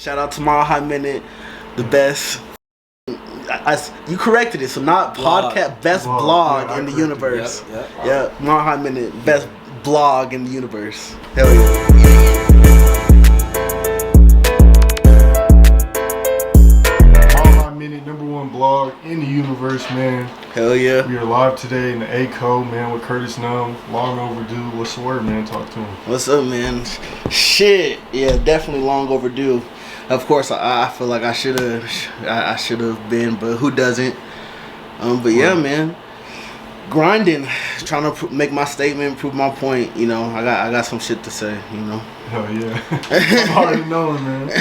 Shout out to Mile High Minute, the best. You corrected it, so not podcast, best blog in the universe. Yeah, Mile High Minute, best blog in the universe. Hell yeah. #1 blog in the universe, man. Hell yeah. We are live today in the ACO, man, with Kurtis Numb. Long overdue. What's the word, man? Talk to him. What's up, man? Shit. Yeah, definitely long overdue. Of course, I feel like I should have been, but who doesn't? But yeah, man. Grinding, trying to make my statement, prove my point. You know, I got some shit to say. You know. Hell yeah, I'm already knowing, man.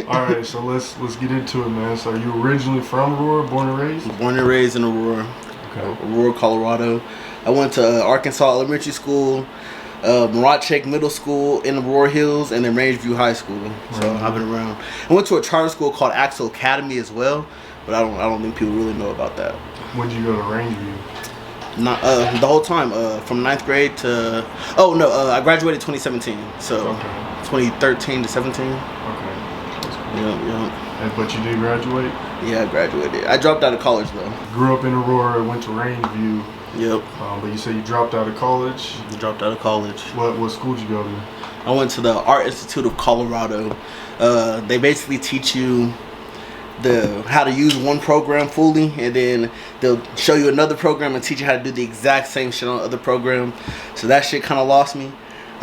All right, so let's get into it, man. So, are you originally from Aurora, born and raised? Born and raised in Aurora. Okay. Aurora, Colorado. I went to Arkansas Elementary School, Moratchek Middle School in Aurora Hills, and then Rangeview High School. So I've been around. I went to a charter school called Axel Academy as well, but I don't think people really know about that. When did you go to Rangeview? Not the whole time, from 9th grade to I graduated 2017, so 2013 to 17. Okay, that's cool. Yeah. But you did graduate? Yeah, I graduated. I dropped out of college though. Grew up in Aurora, went to Rangeview. Yep. But you said you dropped out of college. Dropped out of college. What school did you go to? I went to the Art Institute of Colorado. They basically teach you how to use one program fully, and then they'll show you another program and teach you how to do the exact same shit on the other program. So that shit kind of lost me.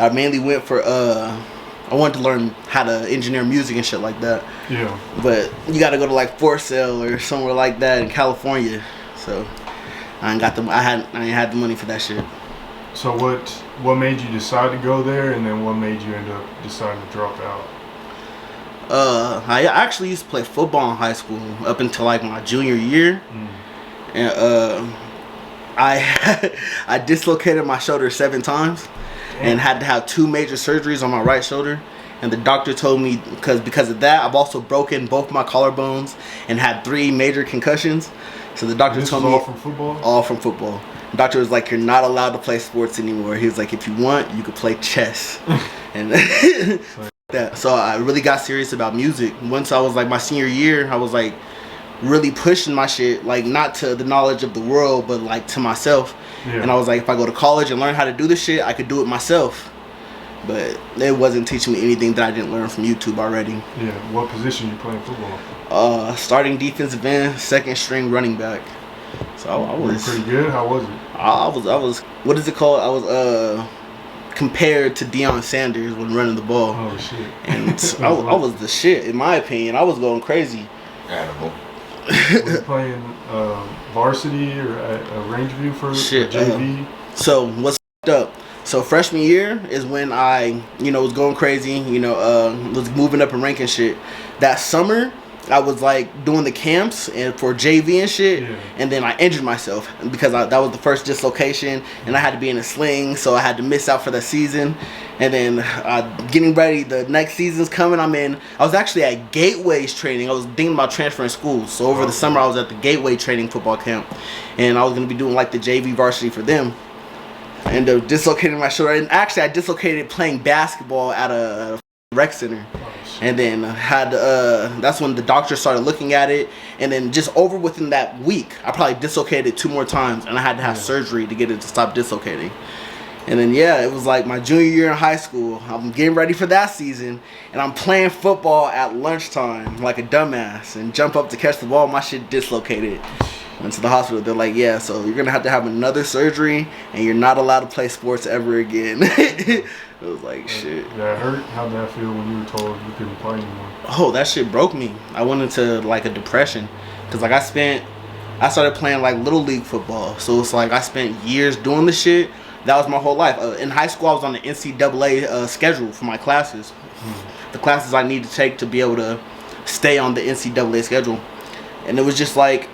I mainly went for I wanted to learn how to engineer music and shit like that. Yeah. But you got to go to like Fort Sale or somewhere like that in California. So I ain't had the money for that shit. So what made you decide to go there, and then what made you end up deciding to drop out? I actually used to play football in high school up until like my junior year, and I dislocated my shoulder 7 times, and had to have 2 major surgeries on my right shoulder. And the doctor told me because of that, I've also broken both my collarbones and had 3 major concussions. So the doctor told me all from football. All from football. The doctor was like, "You're not allowed to play sports anymore." He was like, "If you want, you could play chess." And that. So I really got serious about music. Once I was like my senior year, I was like really pushing my shit, like not to the knowledge of the world, but like to myself. Yeah. And I was like, if I go to college and learn how to do this shit, I could do it myself. But it wasn't teaching me anything that I didn't learn from YouTube already. Yeah. What position you playing football? Starting defensive end, 2nd string running back. So I was pretty good. How was it? I was. What is it called? I was compared to Deion Sanders when running the ball. Oh shit! And I was the shit in my opinion. I was going crazy. Animal. Was you playing varsity or at Rangeview for JV? So what's up? So freshman year is when I, was going crazy. Was moving up in rank and shit. That summer, I was like doing the camps and for JV and shit, and then I injured myself because that was the first dislocation, and I had to be in a sling, so I had to miss out for the season. And then getting ready, the next season's coming. I was actually at Gateway's training. I was thinking about transferring schools, so over the summer I was at the Gateway training football camp, and I was gonna be doing like the JV varsity for them. And dislocated my shoulder, and actually I dislocated playing basketball at a rec center. And then that's when the doctor started looking at it, and then just over within that week, I probably dislocated it 2 more times, and I had to have surgery to get it to stop dislocating. And then it was like my junior year in high school. I'm getting ready for that season, and I'm playing football at lunchtime like a dumbass, and jump up to catch the ball. My shit dislocated. Went to the hospital. They're like, "Yeah, so you're gonna have to have another surgery, and you're not allowed to play sports ever again." It was like shit. That hurt. How'd that feel when you were told you couldn't play anymore? Oh, that shit broke me. I went into like a depression, cause like I started playing like little league football, so it's like I spent years doing the shit. That was my whole life. In high school, I was on the NCAA schedule for my classes, the classes I need to take to be able to stay on the NCAA schedule. And it was just like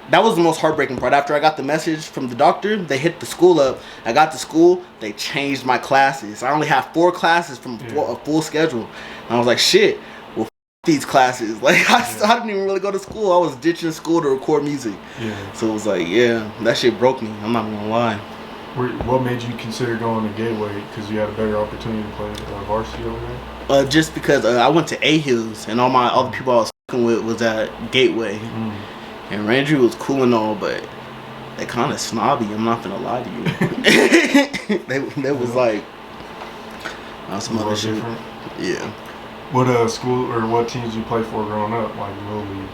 that was the most heartbreaking part. After I got the message from the doctor, they hit the school up. I got to school, they changed my classes. I only have 4 classes from a full schedule. And I was like, shit, well, these classes. Like, I didn't even really go to school. I was ditching school to record music. Yeah. So it was like, that shit broke me. I'm not gonna lie. What made you consider going to Gateway? Because you had a better opportunity to play varsity over there? Just because I went to A Hills and all the people I was fucking with was at Gateway, and Ranger was cool and all, but they kind of snobby. I'm not gonna lie to you. they was like some other shit. Different. Yeah. What school or what teams you play for growing up? Like Little League?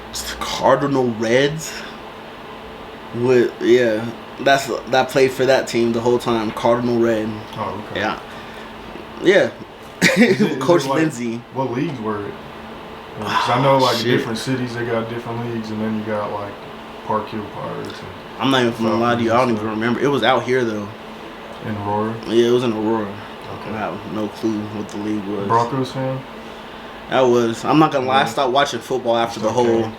It's the Cardinal Reds. That played for that team the whole time. Cardinal Red. Oh, okay. Yeah. Coach like, Lindsay. What leagues were it? Because I know like different cities they got different leagues, and then you got like Park Hill Pirates. I'm not even gonna lie to you. I don't even remember. It was out here though. In Aurora. Yeah, it was in Aurora. Okay. I have no clue what the league was. Broncos fan. That was. I'm not gonna lie. I stopped watching football after the whole.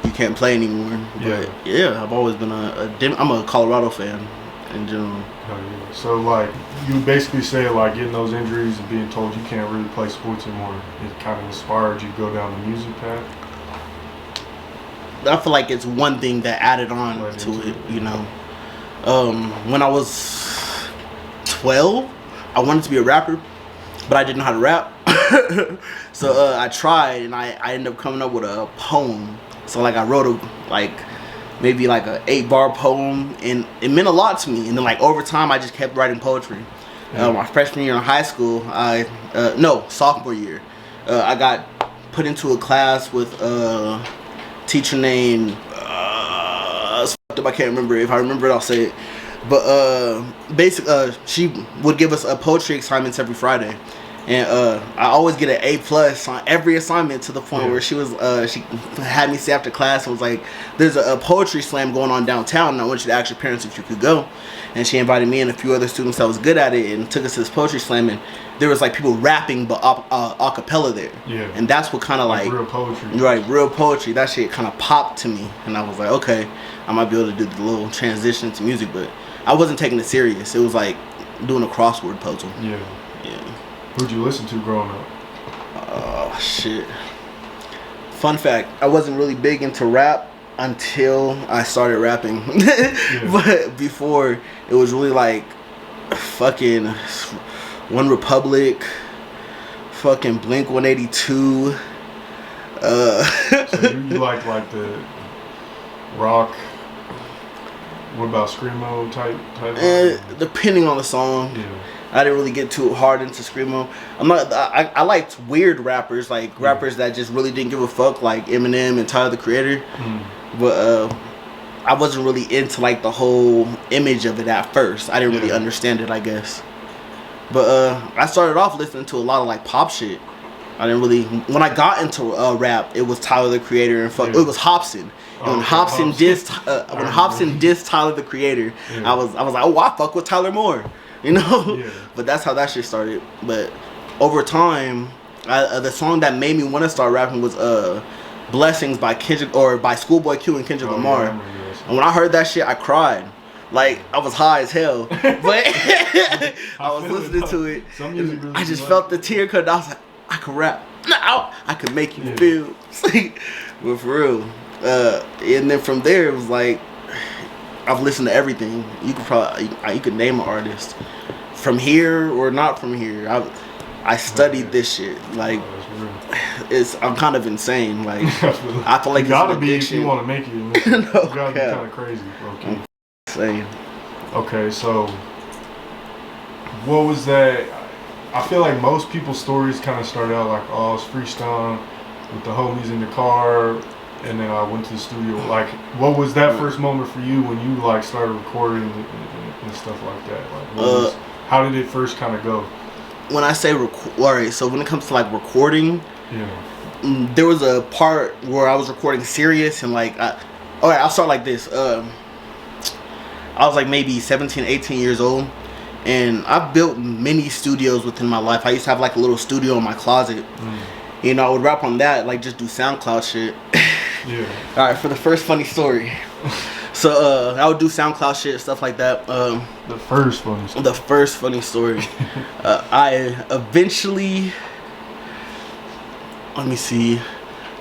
You can't play anymore. But yeah, I've always been I'm a Colorado fan in general. Oh, yeah. So like you basically say like getting those injuries and being told you can't really play sports anymore, it kind of inspired you to go down the music path. I feel like it's one thing that added on to it, you know. When I was 12, I wanted to be a rapper, but I didn't know how to rap. So I tried, and I ended up coming up with a poem. So like I wrote maybe like a 8-bar poem, and it meant a lot to me. And then like over time, I just kept writing poetry. My freshman year in high school, sophomore year, I got put into a class with a teacher named I can't remember. If I remember it, I'll say it. But basically, she would give us poetry assignments every Friday. And I always get an A+ on every assignment, to the point where she had me stay after class and was like, there's a poetry slam going on downtown, and I want you to ask your parents if you could go. And she invited me and a few other students that was good at it and took us to this poetry slam, and there was like people rapping but a cappella there. Yeah. And that's what kind of like real poetry. Right, real poetry. That shit kind of popped to me, and I was like, okay, I might be able to do the little transition to music, but I wasn't taking it serious. It was like doing a crossword puzzle. Yeah. Who'd you listen to growing up? Oh, shit. Fun fact, I wasn't really big into rap until I started rapping. But before, it was really like fucking One Republic, fucking Blink 182. So you like the rock, what about screamo type? Depending on the song. Yeah. I didn't really get too hard into screamo. I liked weird rappers, like rappers that just really didn't give a fuck, like Eminem and Tyler the Creator. But I wasn't really into like the whole image of it at first. I didn't really understand it, I guess. But I started off listening to a lot of like pop shit. I didn't really. When I got into rap, it was Tyler the Creator and it was Hobson. And when Hobson dissed Tyler the Creator, I was like, oh, I fuck with Tyler more. You know, but that's how that shit started. But over time, the song that made me want to start rapping was "Blessings" by Schoolboy Q and Kendrick Lamar. And when I heard that shit, I cried. Like I was high as hell, but I was listening to it. I just felt the tear cut. I was like, I could rap. Now I could make you feel. But for real. And then from there, it was like, I've listened to everything. You could name an artist from here or not from here. I studied this shit. Like, I'm kind of insane. Like, I feel like you gotta be if you want to make it. You gotta be kind of crazy. Okay. Insane. Okay, so what was that? I feel like most people's stories kind of start out like, oh, I was freestyling with the homies in the car. And then I went to the studio. Like, what was that first moment for you when you like started recording and stuff like that? Like, how did it first kind of go? When I say alright, so when it comes to like recording, there was a part where I was recording serious and like, alright, I'll start like this. I was like maybe 17, 18 years old, and I've built many studios within my life. I used to have like a little studio in my closet. You know, I would rap on that, like just do SoundCloud shit. Alright, for the first funny story. So I would do SoundCloud shit, stuff like that. The first funny story. I eventually, let me see.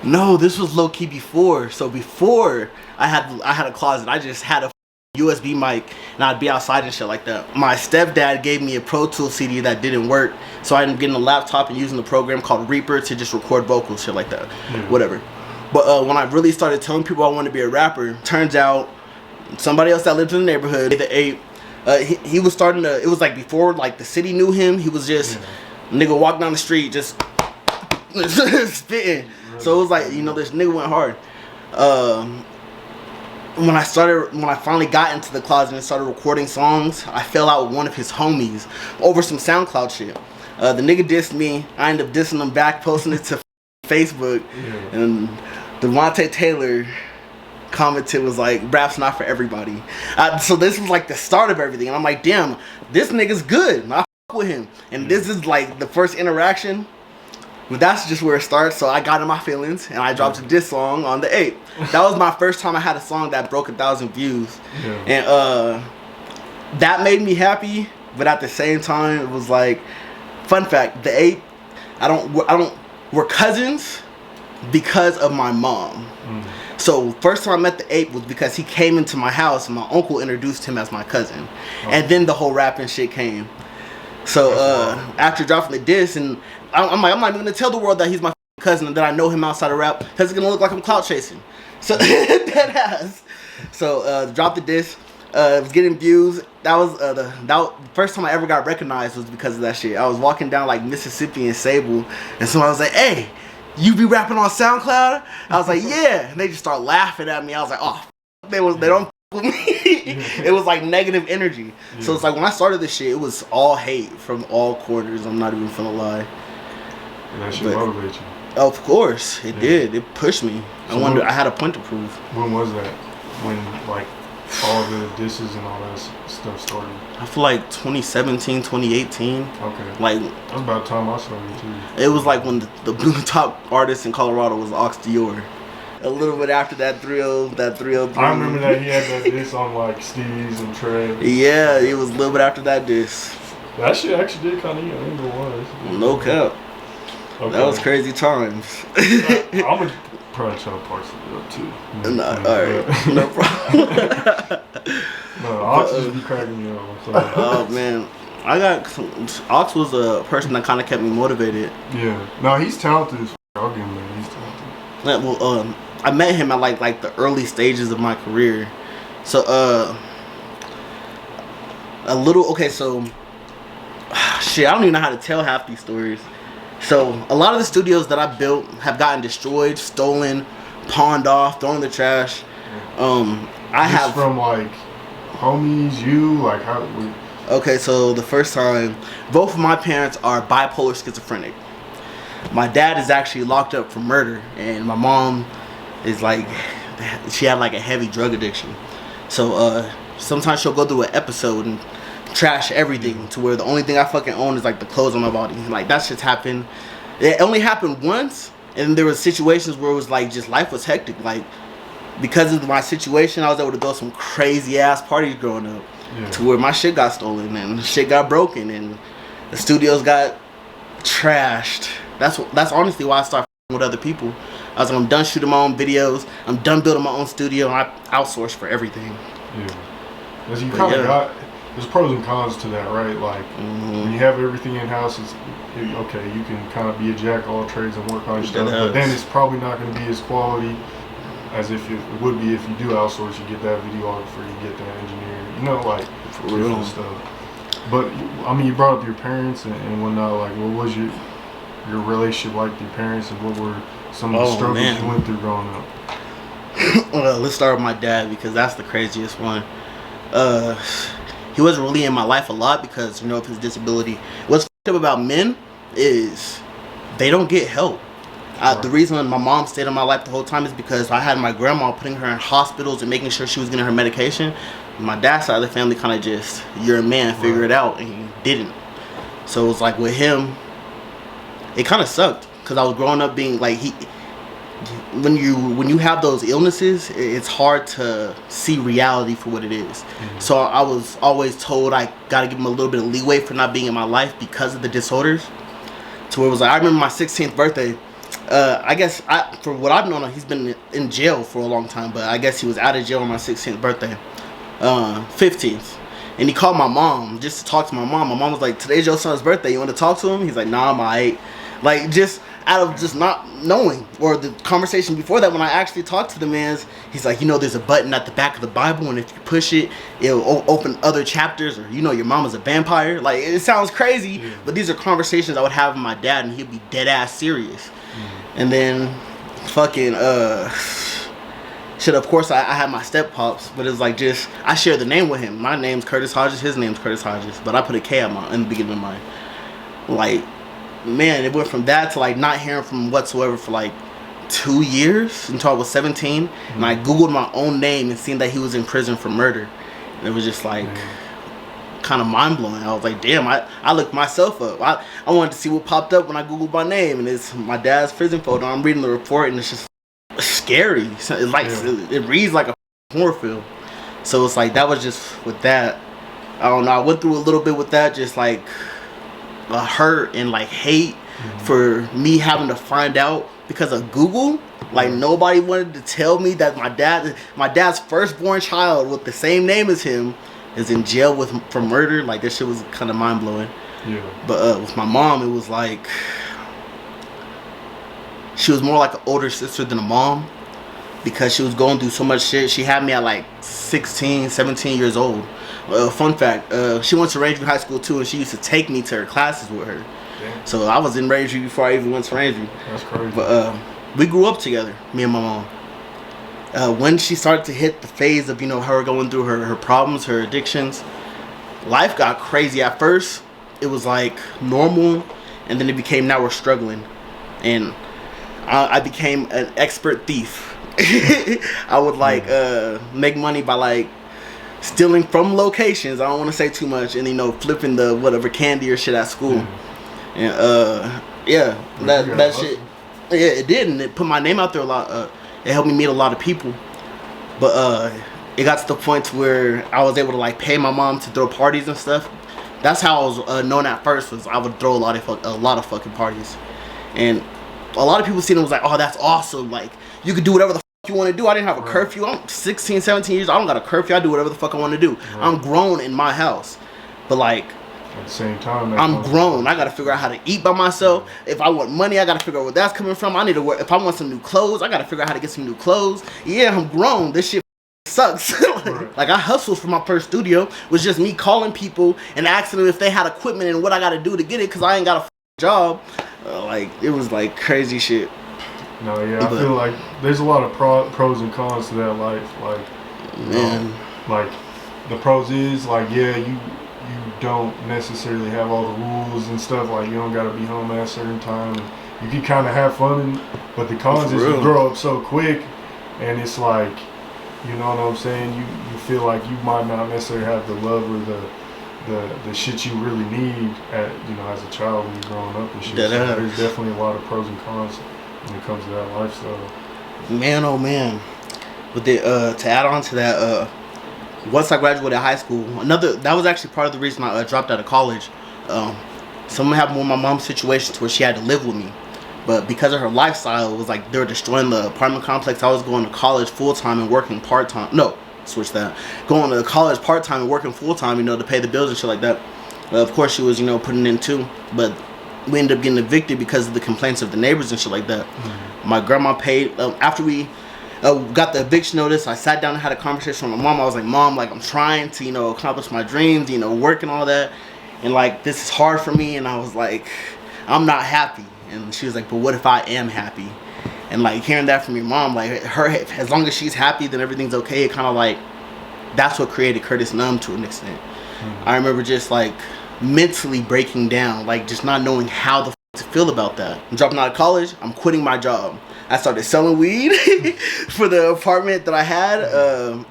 No, this was low key before. So before I had a closet, I just had a USB mic, and I'd be outside and shit like that. My stepdad gave me a Pro Tools CD that didn't work, so I ended up getting a laptop and using the program called Reaper to just record vocals, shit like that, whatever. But when I really started telling people I wanted to be a rapper, turns out somebody else that lived in the neighborhood, the Ape, he was starting to, it was like before like the city knew him, he was just, nigga walk down the street just spitting. So it was like, you know, this nigga went hard. When I finally got into the closet and started recording songs, I fell out with one of his homies over some SoundCloud shit. The nigga dissed me. I ended up dissing him back, posting it to Facebook, and Devontae Taylor commented, was like, rap's not for everybody. So this was like the start of everything, and I'm like, damn, this nigga's good. I fuck with him, and this is like the first interaction. But that's just where it starts. So I got in my feelings and I dropped a diss song on the 8th. That was my first time I had a song that broke 1,000 views. And that made me happy. But at the same time, it was like, fun fact, the 8th, we're cousins because of my mom. So first time I met the 8th was because he came into my house and my uncle introduced him as my cousin. And then the whole rapping shit came. So after dropping the diss, and I'm like, I'm not even gonna tell the world that he's my cousin and that I know him outside of rap, because it's gonna look like I'm clout chasing. So that ass. So dropped the diss. It was getting views. That was the first time I ever got recognized was because of that shit. I was walking down like Mississippi and Sable, and somebody was like, "Hey, you be rapping on SoundCloud?" I was like, "Yeah," and they just start laughing at me. I was like, "Oh, they don't." With me. It was like negative energy. So it's like when I started this shit, it was all hate from all corners. I'm not even finna lie. And that shit motivated you. Of course, it did. It pushed me. So I had a point to prove. When was that? When like all the disses and all that stuff started? I feel like 2017, 2018. Okay. Like that's about the time I started too. It was like when the top artist in Colorado was Ox Dior. A little bit after that 303. I remember that he had that diss on like Steve's and Trey. Yeah, it was a little bit after that diss. That shit actually did kind of, I think it was. No cap. Okay. That was crazy times. I'm gonna probably try to parse it up too. Alright. No problem. No, Ox just be cracking me up. Oh man. Ox was a person that kind of kept me motivated. Yeah. No, he's talented as f***. I'll give him that. He's talented. Well, I met him at like the early stages of my career. So shit, I don't even know how to tell half these stories. So a lot of the studios that I built have gotten destroyed, stolen, pawned off, thrown in the trash. From like homies, like how? Okay, so the first time, both of my parents are bipolar schizophrenic. My dad is actually locked up for murder, and my mom is like, she had like a heavy drug addiction. So sometimes she'll go through an episode and trash everything to where the only thing I fucking own is like the clothes on my body. Like that shit's happened. It only happened once, and there was situations where it was like just life was hectic. Like because of my situation, I was able to go some crazy ass parties growing up, to where my shit got stolen and shit got broken and the studios got trashed. That's honestly why I started with other people. I was like, I'm done shooting my own videos. I'm done building my own studio. And I outsource for everything. Yeah. Because you kind of got, there's pros and cons to that, right? Like, when you have everything in-house, okay, you can kind of be a jack of all trades and work on your stuff. But then it's probably not going to be as quality as if it would be if you do outsource. You get that videographer, you get that engineer, like, different stuff. But, I mean, you brought up your parents and whatnot. Like, what was your relationship like with your parents, and what were some of the struggles you went through growing up? Well, let's start with my dad, because that's the craziest one. He wasn't really in my life a lot because, of his disability. What's fucked up about men is they don't get help. The reason my mom stayed in my life the whole time is because I had my grandma putting her in hospitals and making sure she was getting her medication. My dad's side of the family kind of just, you're a man, figure it out, and he didn't. So it was like with him, it kind of sucked because I was growing up being like when you have those illnesses, it's hard to see reality for what it is. So I was always told I gotta give him a little bit of leeway for not being in my life because of the disorders. To where it was like, I remember my 16th birthday. I guess for what I've known, he's been in jail for a long time, but I guess he was out of jail on my 16th birthday. 15th. And he called my mom just to talk to my mom. My mom was like, today's your son's birthday. You want to talk to him? He's like, nah, I'm alright. Like, just out of just not knowing. Or the conversation before that when I actually talked to the man, he's like, there's a button at the back of the Bible, and if you push it, it'll open other chapters, or your mama's a vampire. Like, it sounds crazy, but these are conversations I would have with my dad, and he'd be dead ass serious. And then fucking of course I had my step pops, but it's like just I share the name with him. My name's Kurtis Hodges, his name's Kurtis Hodges, but I put a K in the beginning of mine. Like, man, it went from that to like not hearing from him whatsoever for like 2 years until I was 17. And I googled my own name and seen that he was in prison for murder, and it was just like kind of mind-blowing. I was like, damn, I looked myself up. I wanted to see what popped up when I googled my name, and it's my dad's prison photo. I'm reading the report, and it's just scary. It's like it reads like a horror film. So it's like that was just with that. I don't know. I went through a little bit with that, just like a hurt and like hate for me having to find out because of Google. Like nobody wanted to tell me that my dad's firstborn child with the same name as him is in jail for murder. Like that shit was kind of mind blowing. Yeah. But with my mom, it was like she was more like an older sister than a mom because she was going through so much shit. She had me at like 16, 17 years old. Fun fact, she went to Rangeview High School too, and she used to take me to her classes with her. Yeah. So I was in Rangeview before I even went to Rangeview. That's crazy. But we grew up together, me and my mom. When she started to hit the phase of, her going through her problems, her addictions, life got crazy. At first, it was like normal, and then it became now we're struggling. And I became an expert thief. I would like make money by like stealing from locations. I don't want to say too much, and flipping the whatever candy or shit at school. And that shit. Yeah, it did, and it put my name out there a lot. It helped me meet a lot of people. But it got to the point where I was able to like pay my mom to throw parties and stuff. That's how I was known at first. Was I would throw a lot of fucking parties, and a lot of people seen it was like, oh, that's awesome. Like, you could do whatever the fuck you want to do. I didn't have a curfew. I'm 16, 17 years. I don't got a curfew. I do whatever the fuck I want to do. I'm grown in my house. But, like, at the same time, I'm grown. I got to figure out how to eat by myself. If I want money, I got to figure out where that's coming from. I need to work. If I want some new clothes, I got to figure out how to get some new clothes. Yeah, I'm grown. This shit sucks. Like, I hustled for my first studio. It was just me calling people and asking them if they had equipment and what I got to do to get it because I ain't got a job. Like, it was like crazy shit. No, yeah, I feel like there's a lot of pros and cons to that life. Like, man, like the pros is like, yeah, you don't necessarily have all the rules and stuff. Like, you don't gotta be home at a certain time. And you can kind of have fun, but the cons is you grow up so quick, and it's like, you know what I'm saying? You feel like you might not necessarily have the love or the shit you really need as a child when you're growing up and shit. So there's definitely a lot of pros and cons when it comes to that lifestyle. Man, oh man. But to add on to that, once I graduated high school, that was actually part of the reason I dropped out of college. Something happened with my mom's situation to where she had to live with me. But because of her lifestyle, it was like they were destroying the apartment complex. I was going to college full-time and working part-time. No. Switch that. Going to college part-time and working full-time, to pay the bills and shit like that. Of course, she was, putting in too. But we ended up getting evicted because of the complaints of the neighbors and shit like that. My grandma paid. After we got the eviction notice, I sat down and had a conversation with my mom. I was like, Mom, like, I'm trying to, accomplish my dreams, work and all that. And, like, this is hard for me. And I was like, I'm not happy. And she was like, but what if I am happy? And like hearing that from your mom, like her, as long as she's happy, then everything's okay. It kind of like, that's what created Kurtis Numb to an extent. I remember just like mentally breaking down, like just not knowing how the to feel about that. I'm dropping out of college. I'm quitting my job. I started selling weed for the apartment that I had.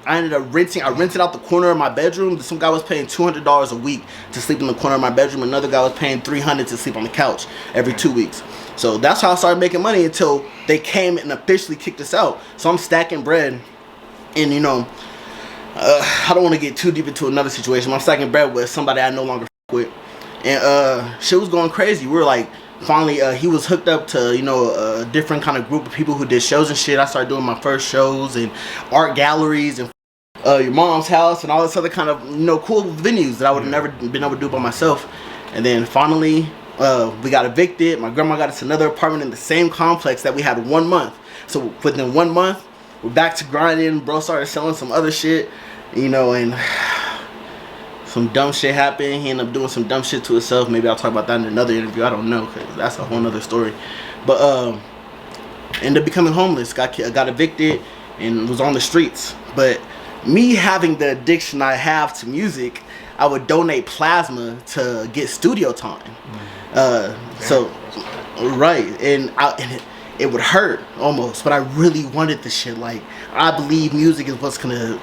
I ended up renting. I rented out the corner of my bedroom. Some guy was paying $200 a week to sleep in the corner of my bedroom. Another guy was paying $300 to sleep on the couch every 2 weeks. So that's how I started making money until they came and officially kicked us out. So I'm stacking bread, and I don't want to get too deep into another situation. I'm stacking bread with somebody I no longer with, and shit was going crazy. We were like, finally, he was hooked up to a different kind of group of people who did shows and shit. I started doing my first shows and art galleries and your mom's house and all this other kind of cool venues that I would have never been able to do by myself. And then finally we got evicted. My grandma got us another apartment in the same complex that we had 1 month. So within 1 month we're back to grinding. Bro started selling some other shit, and some dumb shit happened. He ended up doing some dumb shit to himself. Maybe I'll talk about that in another interview. I don't know, because that's a whole nother story. But ended up becoming homeless. Got evicted and was on the streets. But me having the addiction I have to music, I would donate plasma to get studio time. Right, and it would hurt almost, but I really wanted the shit. Like, I believe music is what's gonna.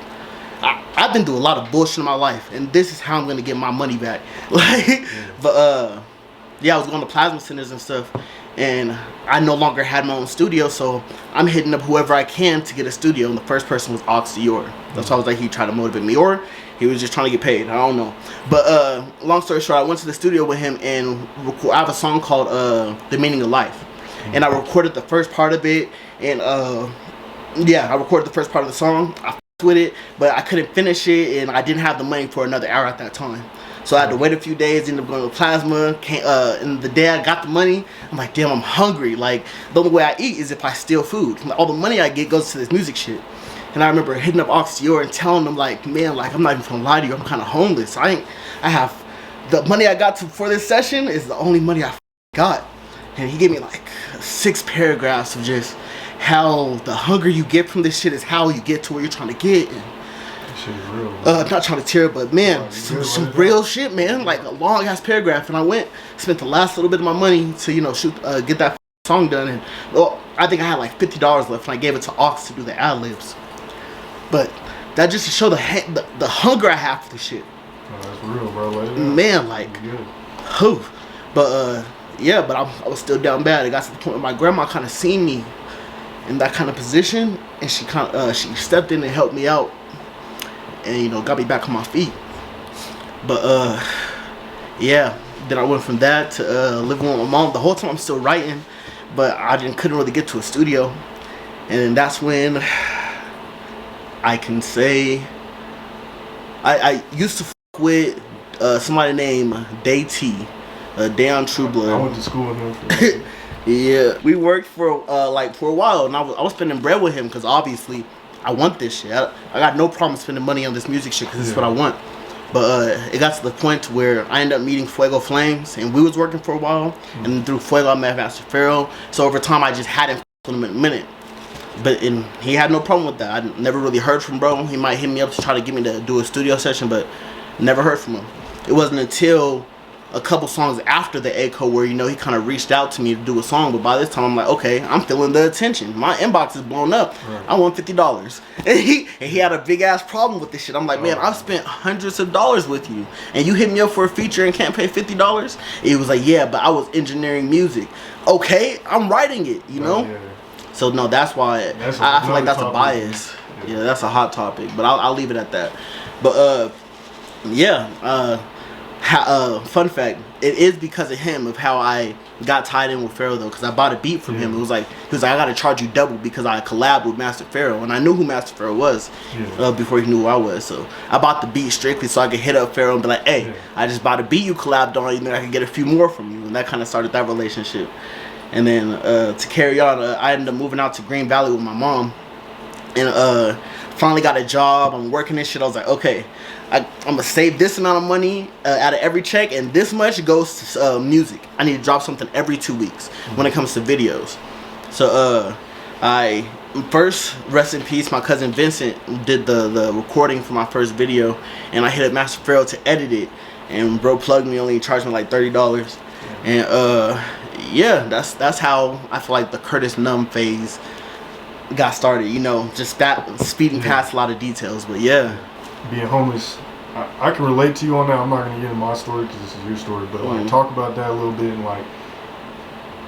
I've been through a lot of bullshit in my life, and this is how I'm gonna get my money back. But I was going to plasma centers and stuff, and I no longer had my own studio, so I'm hitting up whoever I can to get a studio. And the first person was Aurora. That's why I was like, he tried to motivate me, or he was just trying to get paid. I don't know. But long story short, I went to the studio with him, and I have a song called "The Meaning of Life," and I recorded the first part of it. And I recorded the first part of the song. I with it, but I couldn't finish it, and I didn't have the money for another hour at that time. So I had to wait a few days, ended up going to plasma. And the day I got the money, I'm like, damn, I'm hungry. Like, the only way I eat is if I steal food. All the money I get goes to this music shit. And I remember hitting up Oxyore and telling them, like, man, like, I'm not even gonna lie to you, I'm kind of homeless. I have the money I got for this session is the only money I got. And he gave me like 6 paragraphs of just how the hunger you get from this shit is how you get to where you're trying to get. And shit is real. I'm not trying to tear it, but man, some real shit, man. Like a long ass paragraph, and I spent the last little bit of my money to get that song done. And I think I had like $50 left, and I gave it to Ox to do the ad libs. But that just to show the hunger I have for this shit. Oh, that's real, bro. Man, like, whew. But but I was still down bad. It got to the point where my grandma kind of seen me in that kind of position, and she she stepped in and helped me out, and got me back on my feet. But then I went from that to living with my mom. The whole time I'm still writing, but I couldn't really get to a studio, and that's when I can say I used to fuck with somebody named Day T, Dayon Trueblood. I went to school with him. Yeah, we worked for a while, and I was spending bread with him because obviously I want this shit. I got no problem spending money on this music shit because this is what I want. But it got to the point where I ended up meeting Fuego Flames, and we was working for a while, and then through Fuego I met Master Pharaoh. So over time I just hadn't with him in a minute. But he had no problem with that. I never really heard from bro. He might hit me up to try to get me to do a studio session, but never heard from him. It wasn't until a couple songs after the echo where he kind of reached out to me to do a song. But by this time I'm like, okay, I'm feeling the attention. My inbox is blown up. Right. I want $50. And he had a big ass problem with this shit. I'm like, man, I've spent hundreds of dollars with you, and you hit me up for a feature and can't pay $50? He was like, yeah, but I was engineering music. Okay, I'm writing it, know? Yeah. So no, that's why I feel like that's a bias. Yeah, that's a hot topic, but I'll leave it at that. But fun fact, it is because of him of how I got tied in with Pharaoh though, because I bought a beat from him. He was like, I gotta charge you double because I collabed with Master Pharaoh, and I knew who Master Pharaoh was before he knew who I was. So I bought the beat strictly so I could hit up Pharaoh and be like, hey, I just bought a beat you collabed on, and then I could get a few more from you, and that kind of started that relationship. And then to carry on, I ended up moving out to Green Valley with my mom, and finally got a job. I'm working this shit. I was like, okay, I'm gonna save this amount of money out of every check, and this much goes to music. I need to drop something every 2 weeks when it comes to videos. So I first, rest in peace, my cousin Vincent did the recording for my first video, and I hit up Master Pharaoh to edit it, and bro plugged me, only charged me like $30, and that's how I feel like the Kurtis Numb phase got started. Just that speeding past a lot of details, but being homeless, I can relate to you on that. I'm not going to get into my story because this is your story, but like talk about that a little bit and like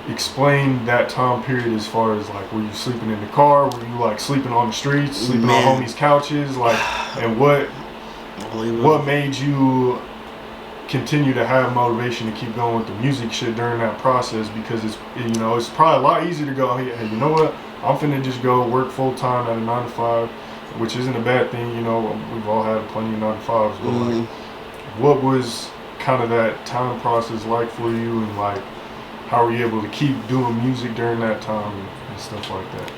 explain that time period as far as like, were you sleeping in the car? Were you like sleeping on the streets, sleeping on homies' couches? Like, and what made you continue to have motivation to keep going with the music shit during that process? Because it's probably a lot easier to go, hey, you know what? I'm finna just go work full time at a 9 to 5 which isn't a bad thing. You know, we've all had plenty of 9 to 5s, but like, what was kind of that time process like for you, and like, how were you able to keep doing music during that time and stuff like that?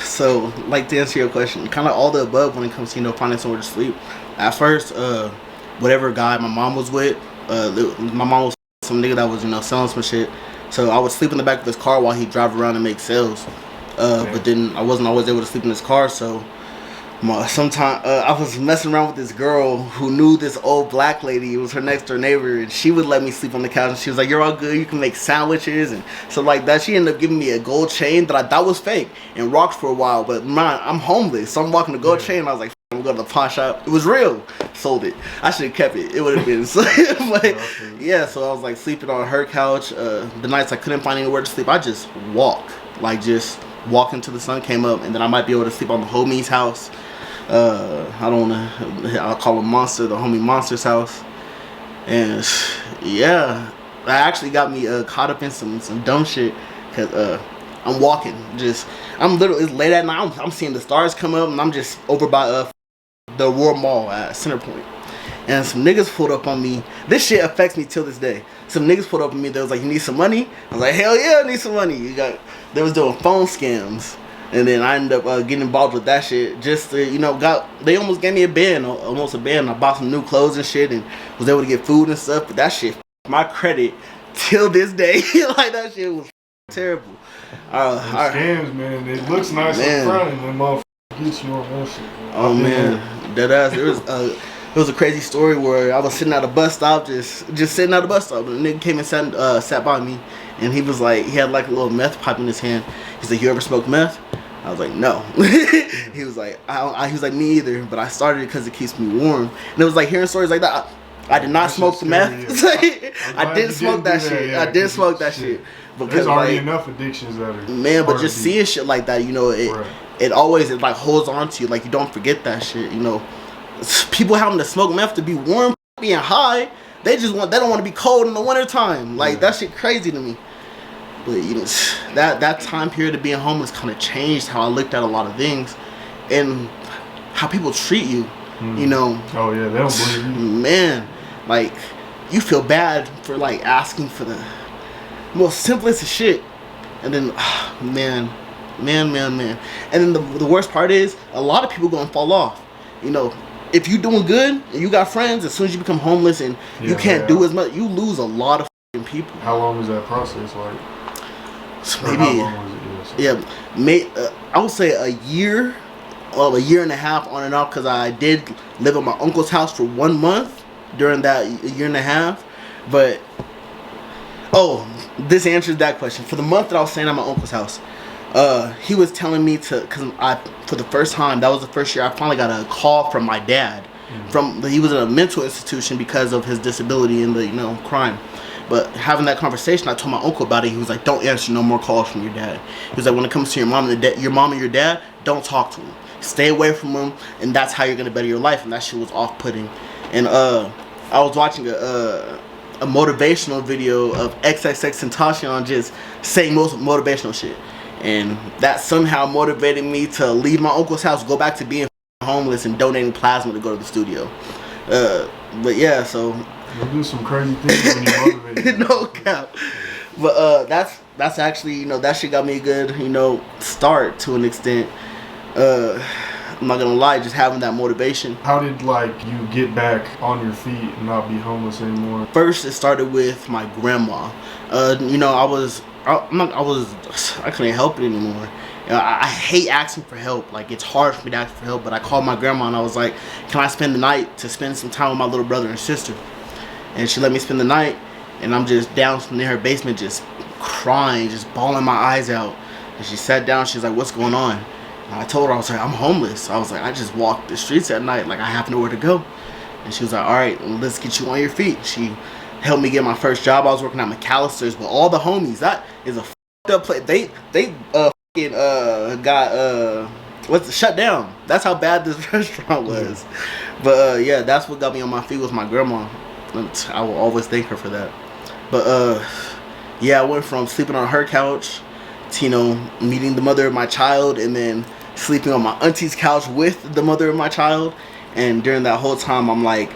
So, like, to answer your question, kind of all the above when it comes to, you know, finding somewhere to sleep. At first, whatever guy my mom was with, my mom was some nigga that was, you know, selling some shit. So I would sleep in the back of his car while he drive around and make sales. But then I wasn't always able to sleep in his car, so sometime I was messing around with this girl who knew this old black lady. It was her next door neighbor, and she would let me sleep on the couch, and she was like, "You're all good, you can make sandwiches," and so like that. She ended up giving me a gold chain that I thought was fake and rocked for a while, but I'm homeless, so I'm walking the gold chain, and I was like, I'm going to the pawn shop. It was real. Sold it. I should have kept it. It would have been but yeah, so I was like sleeping on her couch. The nights I couldn't find anywhere to sleep, I just just walk until the sun came up, and then I might be able to sleep on the homie's house. I don't want to, I'll call him Monster, the homie Monster's house. And yeah, that actually got me caught up in some dumb shit, because I'm walking, I'm literally, it's late at night, I'm seeing the stars come up, and I'm just over by the Aurora Mall at Centerpoint. And some niggas pulled up on me. This shit affects me till this day. Some niggas pulled up on me. They was like, "You need some money?" I was like, "Hell yeah, I need some money." They was doing phone scams. And then I ended up getting involved with that shit. Just to, you know, they almost gave me a band. I bought some new clothes and shit, and was able to get food and stuff. But that shit, my credit till this day, like that shit was terrible. Scams, man. It looks nice in front, and then motherfucker gets you on that shit. Man. Oh man, dead ass. It was a crazy story where I was sitting at a bus stop, just sitting at a bus stop, and a nigga came and sat by me, and he was like, he had like a little meth pipe in his hand. He's like, "You ever smoke meth?" I was like, "No." He was like, he was like, "Me either, but I started it because it keeps me warm." And it was like hearing stories like that. I did not smoke the meth. I didn't smoke that shit. I didn't smoke that shit. Because there's already enough addictions that are but just seeing shit like that, you know, it always like holds on to you. Like, you don't forget that shit. You know, people having to smoke meth to be warm, being high. They don't want to be cold in the winter time. Like that shit crazy to me. But you know, that time period of being homeless kind of changed how I looked at a lot of things, and how people treat you. You know. Oh yeah, they don't believe you. Man, like, you feel bad for like asking for the most simplest of shit, and then man, and then the worst part is a lot of people gonna fall off. You know, if you doing good and you got friends, as soon as you become homeless and you can't do as much, you lose a lot of people. How long was that process like? So maybe, I would say a year and a half on and off, because I did live at my uncle's house for 1 month during that year and a half. But this answers that question. For the month that I was staying at my uncle's house, he was telling me for the first time, that was the first year I finally got a call from my dad. He was in a mental institution because of his disability and the crime. But having that conversation, I told my uncle about it. He was like, "Don't answer no more calls from your dad." He was like, "When it comes to your mom and your dad, don't talk to them. Stay away from them, and that's how you're gonna better your life." And that shit was off-putting. And I was watching a motivational video of XXXTentacion just saying most motivational shit, and that somehow motivated me to leave my uncle's house, go back to being homeless, and donating plasma to go to the studio. But yeah, so. You'll do some crazy things when you're motivated. No cap. But that's actually, that shit got me a good, start to an extent. I'm not gonna lie, just having that motivation. How did you get back on your feet and not be homeless anymore? First, it started with my grandma. I couldn't help it anymore. I hate asking for help. Like, it's hard for me to ask for help. But I called my grandma and I was like, "Can I spend the night to spend some time with my little brother and sister?" And she let me spend the night, and I'm just down near her basement, just crying, just bawling my eyes out. And she sat down. She's like, "What's going on?" And I told her, I was like, "I'm homeless." I was like, "I just walk the streets at night. Like, I have nowhere to go." And she was like, "All right, let's get you on your feet." She helped me get my first job. I was working at McAllister's with all the homies. That is a fucked up place. They got shut down. That's how bad this restaurant was. But yeah, that's what got me on my feet was my grandma. I will always thank her for that. But yeah, I went from sleeping on her couch to meeting the mother of my child, and then sleeping on my auntie's couch with the mother of my child. And during that whole time, I'm like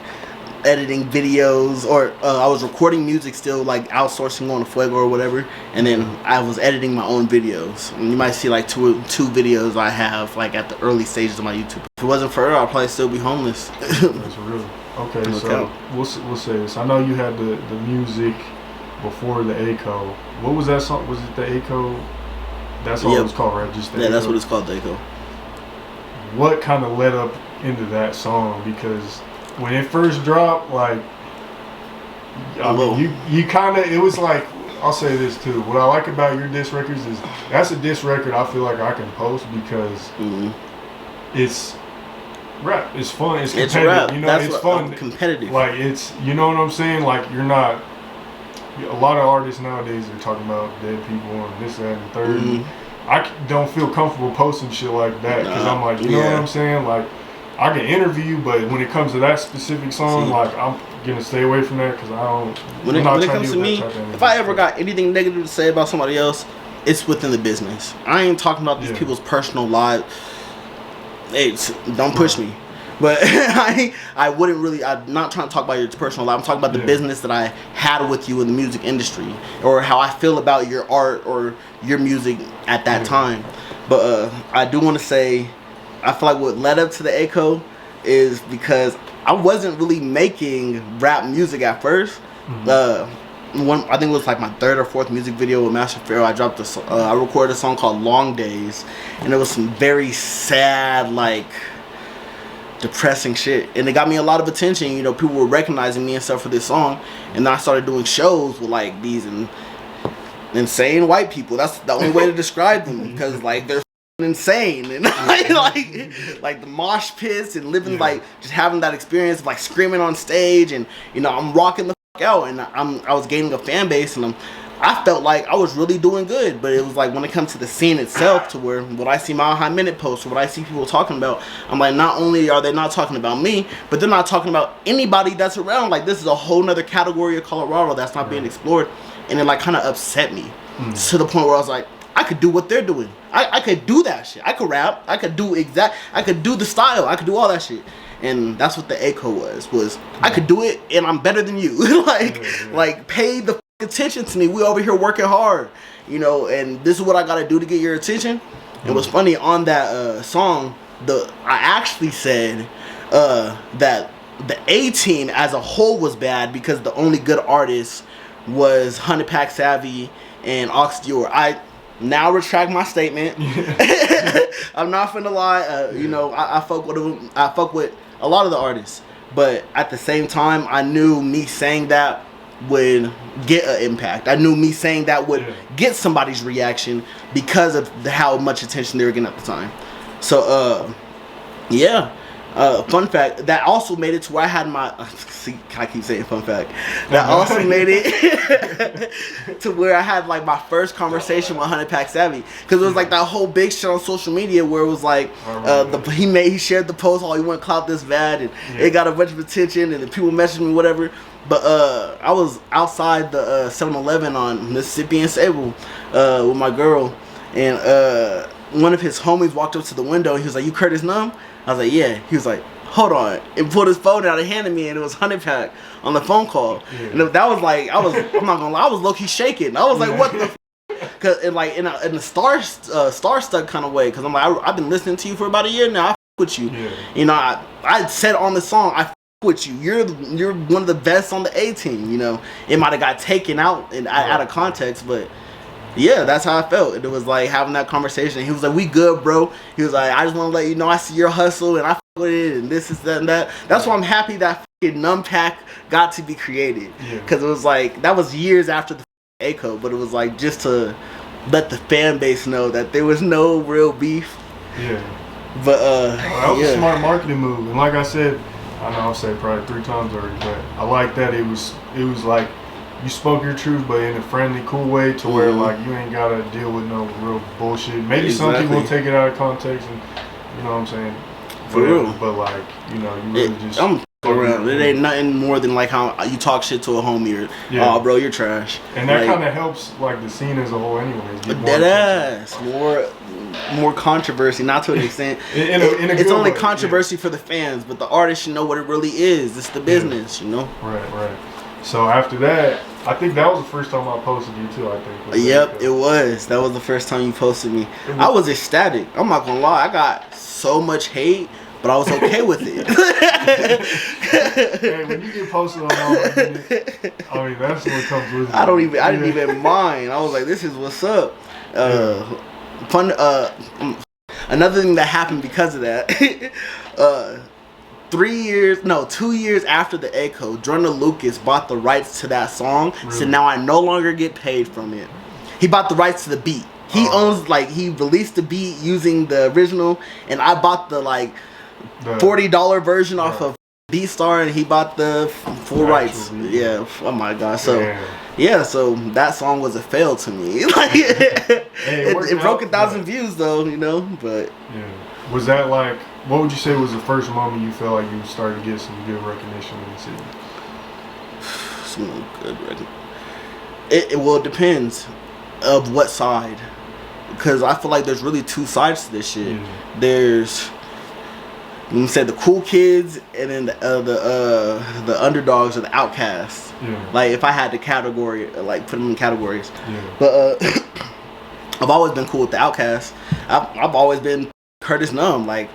editing videos, or I was recording music still, like outsourcing on Fuego or whatever, and then I was editing my own videos. And you might see like two videos I have like at the early stages of my YouTube. If it wasn't for her, I'd probably still be homeless. That's real. Okay, so we'll say this. I know you had the music before the ACO. What was that song? Was it the ACO? That's all it was called, right? Just the ACO? That's what it's called, the ACO. What kind of led up into that song? Because when it first dropped, like, I mean, you kind of, it was like, I'll say this too. What I like about your diss records is that's a diss record I feel like I can post because it's rap. It's fun. It's competitive. It's rap. You know, it's fun. Competitive. Like, it's, you know what I'm saying? Like, you're not, a lot of artists nowadays are talking about dead people and this, that, and the third. I don't feel comfortable posting shit like that because I'm like, you know what I'm saying? Like, I can interview you, but when it comes to that specific song, like, I'm gonna stay away from that because I don't. When it comes to me, if I ever got anything negative to say about somebody else, it's within the business. I ain't talking about these people's personal lives. Hey, don't push me. But I wouldn't really. I'm not trying to talk about your personal life. I'm talking about the business that I had with you in the music industry, or how I feel about your art or your music at that time. But I do want to say, I feel like what led up to the ACO is because I wasn't really making rap music at first. I think it was like my third or fourth music video with Master Pharaoh. I recorded a song called Long Days, and it was some very sad, like, depressing shit, and it got me a lot of attention. You know, people were recognizing me and stuff for this song, and then I started doing shows with like these insane white people. That's the only way to describe them, because like they're insane, and like the mosh pits and living like just having that experience of like screaming on stage, and you know, I'm rocking the fuck out, and I was gaining a fan base, and I felt like I was really doing good. But it was like when it comes to the scene itself, to where what I see Mile High Minute posts or what I see people talking about, I'm like, not only are they not talking about me, but they're not talking about anybody that's around. Like, this is a whole nother category of Colorado that's not being explored, and it like kind of upset me to the point where I was like, I could do what they're doing. I could do that shit. I could rap. I could do the style. I could do all that shit. And that's what the ACO was I could do it, and I'm better than you. like pay the attention to me. We over here working hard, you know, and this is what I gotta do to get your attention. It was funny on that song. I actually said that the A Team as a whole was bad because the only good artist was 100 Pack Savvy and Ox Dior. I now retract my statement. I'm not finna lie. You know, I fuck with a lot of the artists, but at the same time, I knew me saying that would get an impact. I knew me saying that would get somebody's reaction because of how much attention they were getting at the time. So fun fact, that also made it to where I had my see, I keep saying fun fact, that also made it to where I had like my first conversation with 100 Pack Savvy, because it was like that whole big shit on social media where it was like he shared the post, oh, he went clout this bad, and it got a bunch of attention, and the people messaged me whatever. But I was outside the 7-Eleven on Mississippi and Sable with my girl, and one of his homies walked up to the window, and he was like, "You Kurtis Numb?" I was like, "Yeah." He was like, "Hold on," and pulled his phone out and handed me, and it was 100 Pack on the phone call. And that was like, I'm not gonna lie, I was low key shaking. I was like, "What the?" Cause in a star-stuck kind of way, cause I'm like, I've been listening to you for about a year now. I f with you. You know, I said on the song, I f with you. You're one of the best on the A Team. You know, it might have got taken out and out of context, but yeah, that's how I felt. And it was like having that conversation. He was like, "We good, bro." He was like, "I just want to let you know I see your hustle and I f with it, and this is that and that." That's why I'm happy that f***ing Numb Pack got to be created, because it was like that was years after the ACO, but it was like just to let the fan base know that there was no real beef. But that was a smart marketing move, and like I said, I know I've said probably 3 times already, but I like that it was like you spoke your truth, but in a friendly, cool way, to where like you ain't gotta deal with no real bullshit. Maybe some people will take it out of context, and you know what I'm saying, for real. But like, you know, you really just. I'm around. It ain't nothing more than like how you talk shit to a homie or, oh, bro, you're trash. And that kind of helps like the scene as a whole, anyways. Dead ass, more controversy, not to an extent. It's only controversy for the fans, but the artist should know what it really is. It's the business, you know. Right. So after that, I think that was the first time I posted you too. I think. Yep, it was. That was the first time you posted me. I was ecstatic. I'm not gonna lie. I got so much hate, but I was okay with it. Hey, when you get posted on all that, I mean, that's what comes with it. I didn't even mind. I was like, this is what's up. Another thing that happened because of that, 2 years after the Echo, Jordan Lucas bought the rights to that song. Really? So now I no longer get paid from it. He bought the rights to the beat. He owns, like, he released the beat using the original, and I bought the $40 version off of BeatStar, and he bought the full rights. Yeah. Oh my god. So so that song was a fail to me. Like it broke 1,000 views though, you know. But was that like? What would you say was the first moment you felt like you started to get some good recognition in the city? Some good recognition. It depends of what side, because I feel like there's really two sides to this shit. There's, let me say, the cool kids, and then the underdogs or the outcasts. Like if I had to category, like put them in categories. But I've always been cool with the outcasts. I've always been Kurtis Numb. Like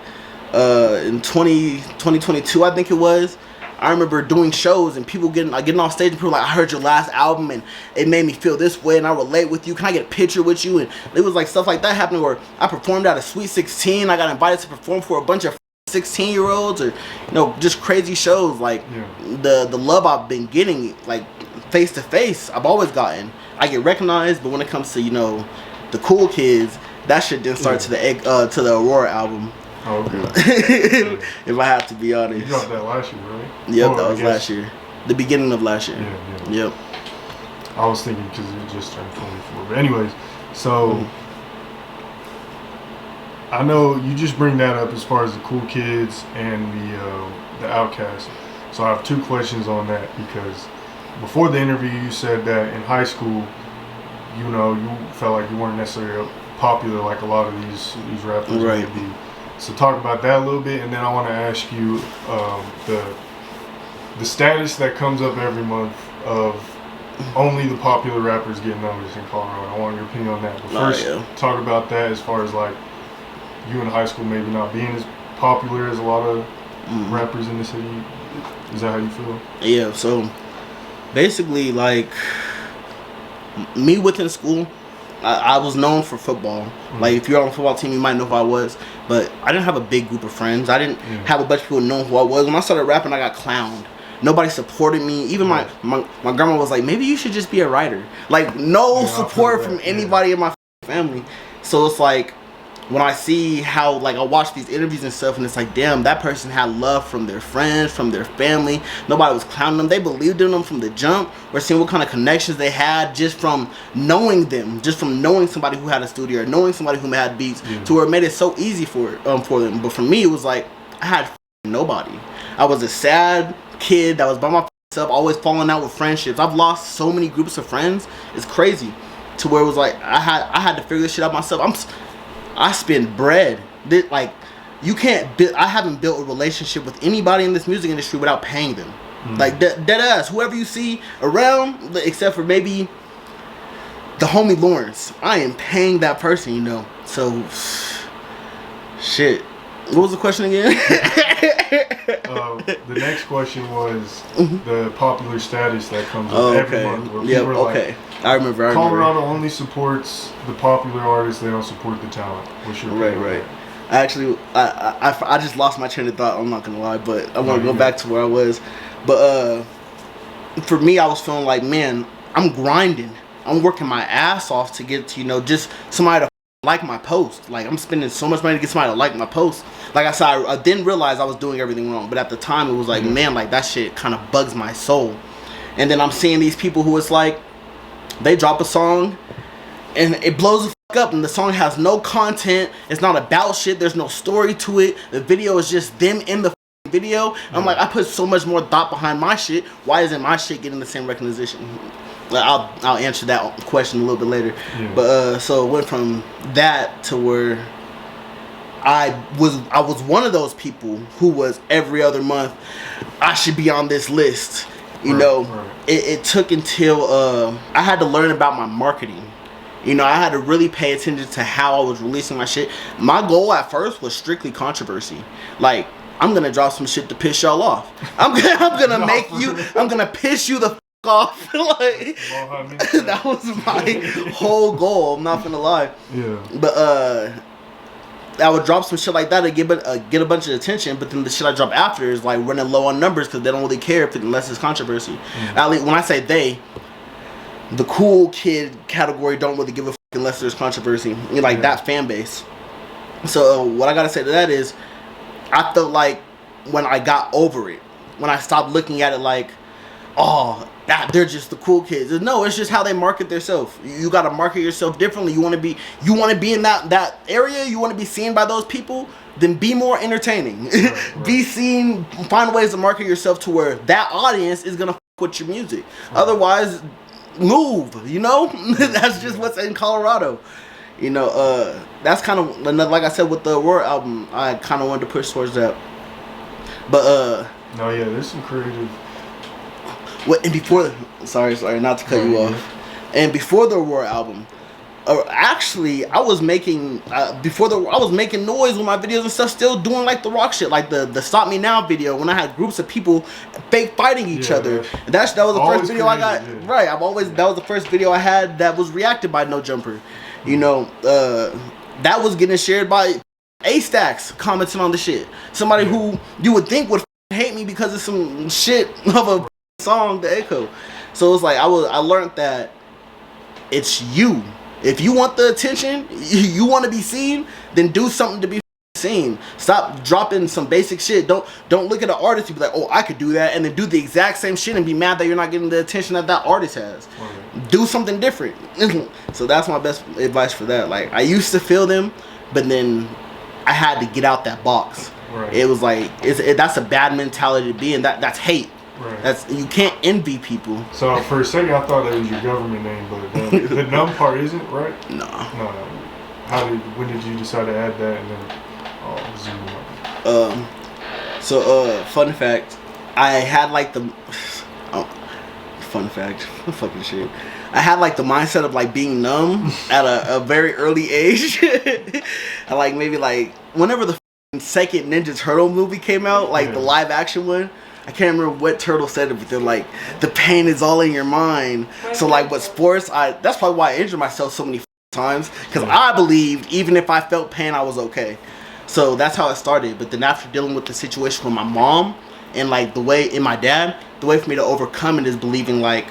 in 2022, I think it was. I remember doing shows and people getting off stage and people like, I heard your last album and it made me feel this way and I relate with you. Can I get a picture with you? And it was like stuff like that happening where I performed at a Sweet 16. I got invited to perform for a bunch of 16-year-olds or, you know, just crazy shows. Like the love I've been getting, like face to face, I've always gotten. I get recognized, but when it comes to, you know, the cool kids, that shit didn't start to the Aurora album. Oh, okay. If I have to be honest. You dropped that last year, right? Yep, that was last year. The beginning of last year. Yep. I was thinking because you just turned 24. But anyways, so I know you just bring that up as far as the cool kids and the outcasts. So I have two questions on that, because before the interview you said that in high school, you know, you felt like you weren't necessarily popular like a lot of these rappers may be. So talk about that a little bit, and then I want to ask you the status that comes up every month of only the popular rappers getting noticed in Colorado. I want your opinion on that. But first, talk about that as far as like you in high school maybe not being as popular as a lot of rappers in the city. Is that how you feel? Yeah. So basically, like me within school, I was known for football. Like if you're on a football team, you might know who I was. But I didn't have a big group of friends. I didn't have a bunch of people know who I was. When I started rapping, I got clowned. Nobody supported me. Even my grandma was like, maybe you should just be a writer. Like no support from anybody in my family. So it's like, when I see how, like, I watch these interviews and stuff, and it's like, damn, that person had love from their friends, from their family. Nobody was clowning them. They believed in them from the jump. We're seeing what kind of connections they had just from knowing them, just from knowing somebody who had a studio or knowing somebody who had beats, to where it made it so easy for them. But for me, it was like, I had nobody. I was a sad kid that was by myself, always falling out with friendships. I've lost so many groups of friends. It's crazy. To where it was like, I had to figure this shit out myself. I spend bread. Like, you can't. I haven't built a relationship with anybody in this music industry without paying them. Like dead ass. Whoever you see around, except for maybe the homie Lawrence, I am paying that person. You know. So, shit. What was the question again? The next question was the popular status that comes up every month. Where people are like, I remember. Colorado only supports the popular artists; they don't support the talent. What's your opinion? Right. Actually, I just lost my train of thought. I'm not gonna lie, but I want to go back to where I was. But for me, I was feeling like, man, I'm grinding. I'm working my ass off to get to, you know, just somebody to like my post. Like, I'm spending so much money to get somebody to like my post. Like I said, I didn't realize I was doing everything wrong, but at the time it was like, man, like that shit kind of bugs my soul. And then I'm seeing these people who it's like, they drop a song and it blows the fuck up, and the song has no content. It's not about shit. There's no story to it. The video is just them in the video. I'm like, I put so much more thought behind my shit. Why isn't my shit getting the same recognition? I'll answer that question a little bit later. Yeah. But so it went from that to where I was one of those people who was every other month I should be on this list. You know, it took until I had to learn about my marketing. You know, I had to really pay attention to how I was releasing my shit. My goal at first was strictly controversy. Like, I'm gonna drop some shit to piss y'all off. I'm gonna piss you the off. Like, that was my whole goal. I'm not gonna lie. Yeah. But I would drop some shit like that to get a bunch of attention. But then the shit I drop after is like running low on numbers because they don't really care unless it's controversy. At least when I say they, the cool kid category don't really give a fuck unless there's controversy. Like that fan base. So what I gotta say to that is, I felt like when I got over it, when I stopped looking at it like, oh, they're just the cool kids. No, it's just how they market themselves. You gotta market yourself differently. You wanna be in that area. You wanna be seen by those people. Then be more entertaining. Right. Be seen. Find ways to market yourself to where that audience is gonna fuck with your music. Right. Otherwise, move. You know, that's just what's in Colorado. You know, that's kind of like I said with the Aurora album. I kind of wanted to push towards that. But no, yeah, there's some creative. What and before? Sorry, not to cut you off. And before the Aurora album, actually, I was making I was making noise with my videos and stuff. Still doing like the rock shit, like the Stop Me Now video when I had groups of people fake fighting each other. That was the first video I got. Yeah. Right, that was the first video I had that was reacted by No Jumper. You know, that was getting shared by A-Stacks commenting on the shit. Somebody who you would think would hate me because of some shit of a song, The Echo. So it's like I learned that it's you. If you want the attention, you want to be seen, then do something to be seen. Stop dropping some basic shit. Don't look at an artist and be like, oh, I could do that, and then do the exact same shit and be mad that you're not getting the attention that artist has. Do something different. So that's my best advice for that. Like, I used to feel them, but then I had to get out that box. Right. It was like that's a bad mentality to be in. That's hate. Right. You can't envy people. So for a second I thought that was your government name, but the numb part isn't, right? No. When did you decide to add that and then zoom up? So fun fact, I had like the fun fact, fucking shit. I had like the mindset of like being numb at a very early age. I like maybe like whenever the second Ninja Turtle movie came out, like the live action one. I can't remember what turtle said it, but they're like, the pain is all in your mind. So like with sports, that's probably why I injured myself so many times, because I believed even if I felt pain, I was okay. So that's how it started. But then after dealing with the situation with my mom and like my dad, the way for me to overcome it is believing like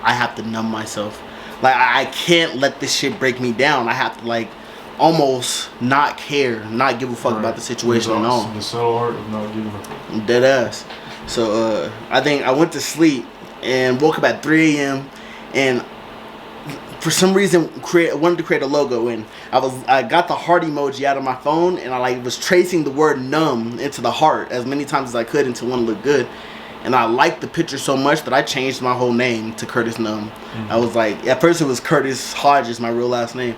I have to numb myself. Like I can't let this shit break me down. I have to like almost not care, not give a fuck about the situation at all. The subtle art of not giving a fuck. Dead ass. So I think I went to sleep and woke up at 3 a.m. and for some reason wanted to create a logo, and I got the heart emoji out of my phone, and I like was tracing the word numb into the heart as many times as I could until one looked good. And I liked the picture so much that I changed my whole name to Kurtis Numb. I was like, at first it was Curtis Hodges, my real last name.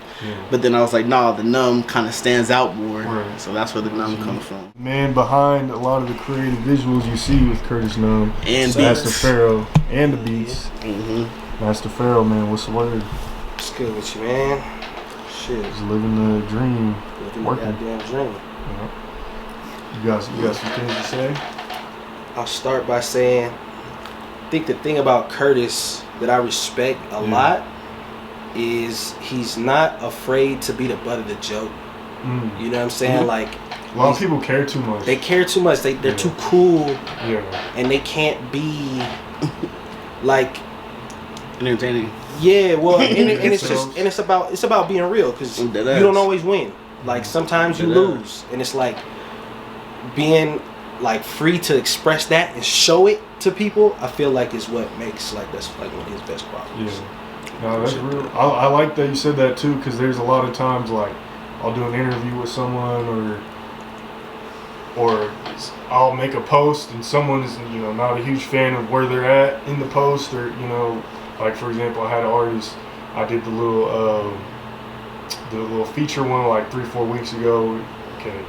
But then I was like, nah, the numb kind of stands out more. So that's where the numb comes from. Man, behind a lot of the creative visuals you see with Kurtis Numb, and Masta Pharaoh, and the beats. Masta Pharaoh, man, what's the word? What's good with you, man? Shit. Just living the dream. Living the goddamn dream. You got some things to say? I'll start by saying, I think the thing about Kurtis that I respect a lot is he's not afraid to be the butt of the joke. You know what I'm saying? Like, a lot of people care too much. They care too much. They're too cool. And they can't be like entertaining. Yeah, well, and it's about being real, because you don't always win. Like sometimes you lose, and it's like being like free to express that and show it to people. I feel like is what makes that's like one of his best qualities. No, that's real. I like that you said that too, because there's a lot of times like I'll do an interview with someone or or I'll make a post and someone is, you know, not a huge fan of where they're at in the post, or, you know, like for example, I had an artist, I did the little feature one like 3-4 weeks ago. Okay,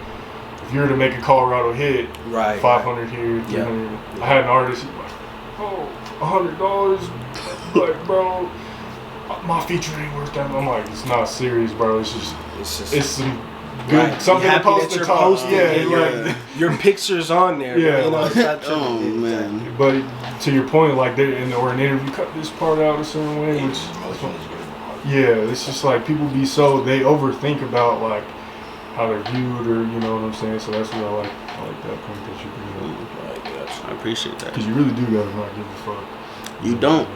if you were to make a Colorado hit, right, 500 here, 300. Yeah. I had an artist, he's like, oh, $100, like, bro, my feature ain't worth that. I'm like, it's not serious, bro. It's some good something to post to talk. Yeah, like your picture's on there. Yeah, you know, like, it's not true. Oh man. But to your point, like or an interview, cut this part out a certain way, which it's just like people be they overthink about like how they're viewed, or you know what I'm saying. So that's what I like that point that you bring up. I appreciate that. Because you really do gotta not give a fuck. You don't.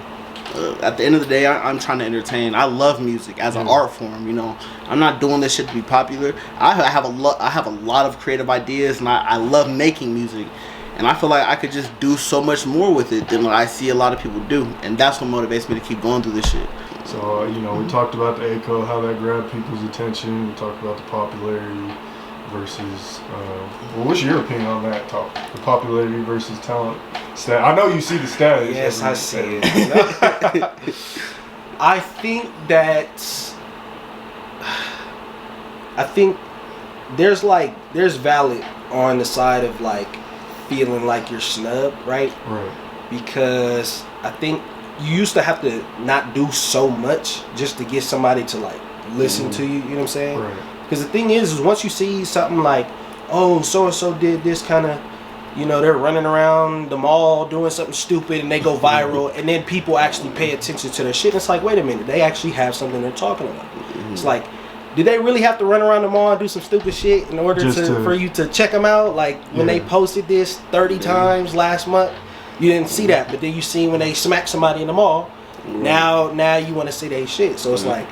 At the end of the day, I'm trying to entertain. I love music as an art form. You know, I'm not doing this shit to be popular. I have a lot of creative ideas, and I love making music. And I feel like I could just do so much more with it than what I see a lot of people do. And that's what motivates me to keep going through this shit. So, you know, we talked about the ACO, how that grabbed people's attention. We talked about the popularity versus, what's your opinion on that talk? The popularity versus talent. I know you see the status. Yes, I see it. I think there's valid on the side of like feeling like you're snubbed, right? Right. Because I think you used to have to not do so much just to get somebody to like listen to you. You know what I'm saying? Right. Because the thing is once you see something like, oh, so and so did this kind of, you know, they're running around the mall doing something stupid and they go viral, and then people actually pay attention to their shit. It's like, wait a minute, they actually have something they're talking about. It's like, did they really have to run around the mall and do some stupid shit in order for you to check them out? Like when they posted this 30 times last month, you didn't see that, but then you see when they smack somebody in the mall. Now you want to see their shit. So it's like,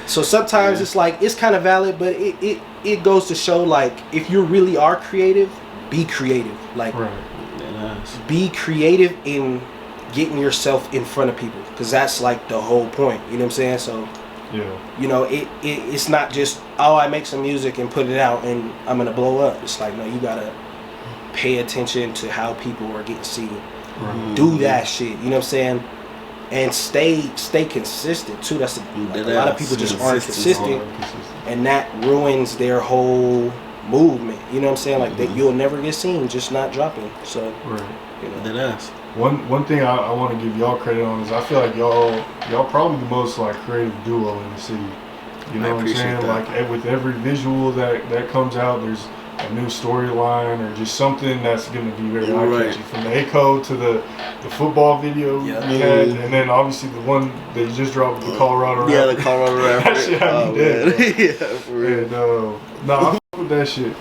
so sometimes it's like it's kind of valid, but it goes to show like if you really are creative, be creative. Like be creative in getting yourself in front of people, because that's like the whole point. You know what I'm saying? So you know, it's not just, oh, I make some music and put it out and I'm gonna blow up. It's like, no, you gotta pay attention to how people are getting seen. Do that shit. You know what I'm saying? And stay consistent too. That's a lot of people just aren't consistent, and that ruins their whole movement. You know what I'm saying? Like that, you'll never get seen just not dropping. So you know. One thing I want to give y'all credit on is I feel like y'all probably the most like creative duo in the city. You know what I'm saying? That. Like with every visual that comes out, there's a new storyline or just something that's going to be very eye-catchy. From the ACO to the football video we had, and then obviously the one that you just dropped with the Colorado rapper. Yeah, the Colorado rapper. That shit had me dead. Yeah, for real. And, I fuck with that shit.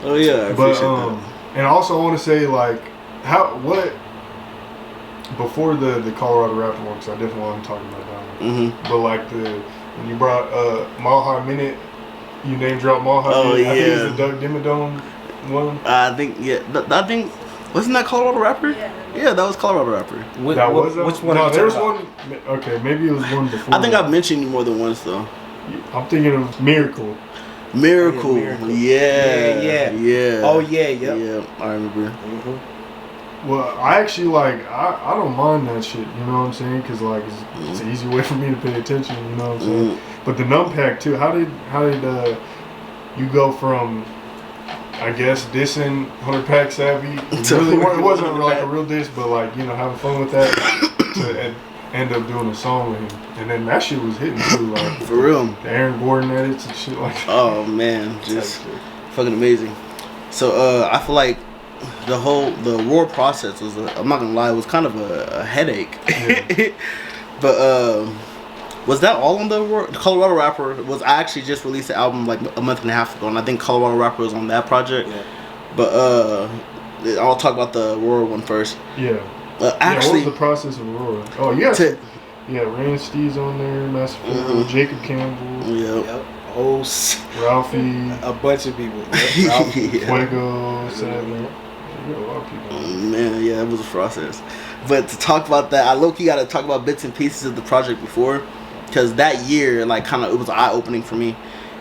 Oh yeah, I appreciate that. And I also want to say like before the Colorado rapper one, because I definitely want to talk about that one. But like when you brought Mile High Minute, you name dropped Mile High. Oh, I think it's the Doug Dimmadome one. I think wasn't that Colorado rapper? Yeah, that was Colorado rapper. Which one? No, there was one. Okay, maybe it was one before. I think I've mentioned you more than once though. I'm thinking of Miracle. Miracle. Yeah. Oh yeah, yeah. I remember. Well, I actually I don't mind that shit, you know what I'm saying? Because like it's an easy way for me to pay attention, you know what I'm saying? But the Numb pack too. How did you go from, I guess, dissing 100 Pack Savvy? It wasn't like a real diss, but like, you know, having fun with that to end up doing a song with him, and then that shit was hitting too, like for real. The Aaron Gordon edits and shit like that. Oh man, just fucking amazing. So I feel like the Aurora process was, I'm not gonna lie, it was kind of a headache. But was that all on the Colorado Rapper? I actually just released the album like a month and a half ago, and I think Colorado Rapper was on that project. But I'll talk about the Aurora one first. Actually, what was the process of Aurora? Oh Rand Steve's on there, Masta, Jacob Campbell. Ralphie, a bunch of people. Fuego, Savage. A lot of people. Man, yeah, it was a process. But to talk about that, I low-key got to talk about bits and pieces of the project before, because that year, like, kind of, it was eye-opening for me,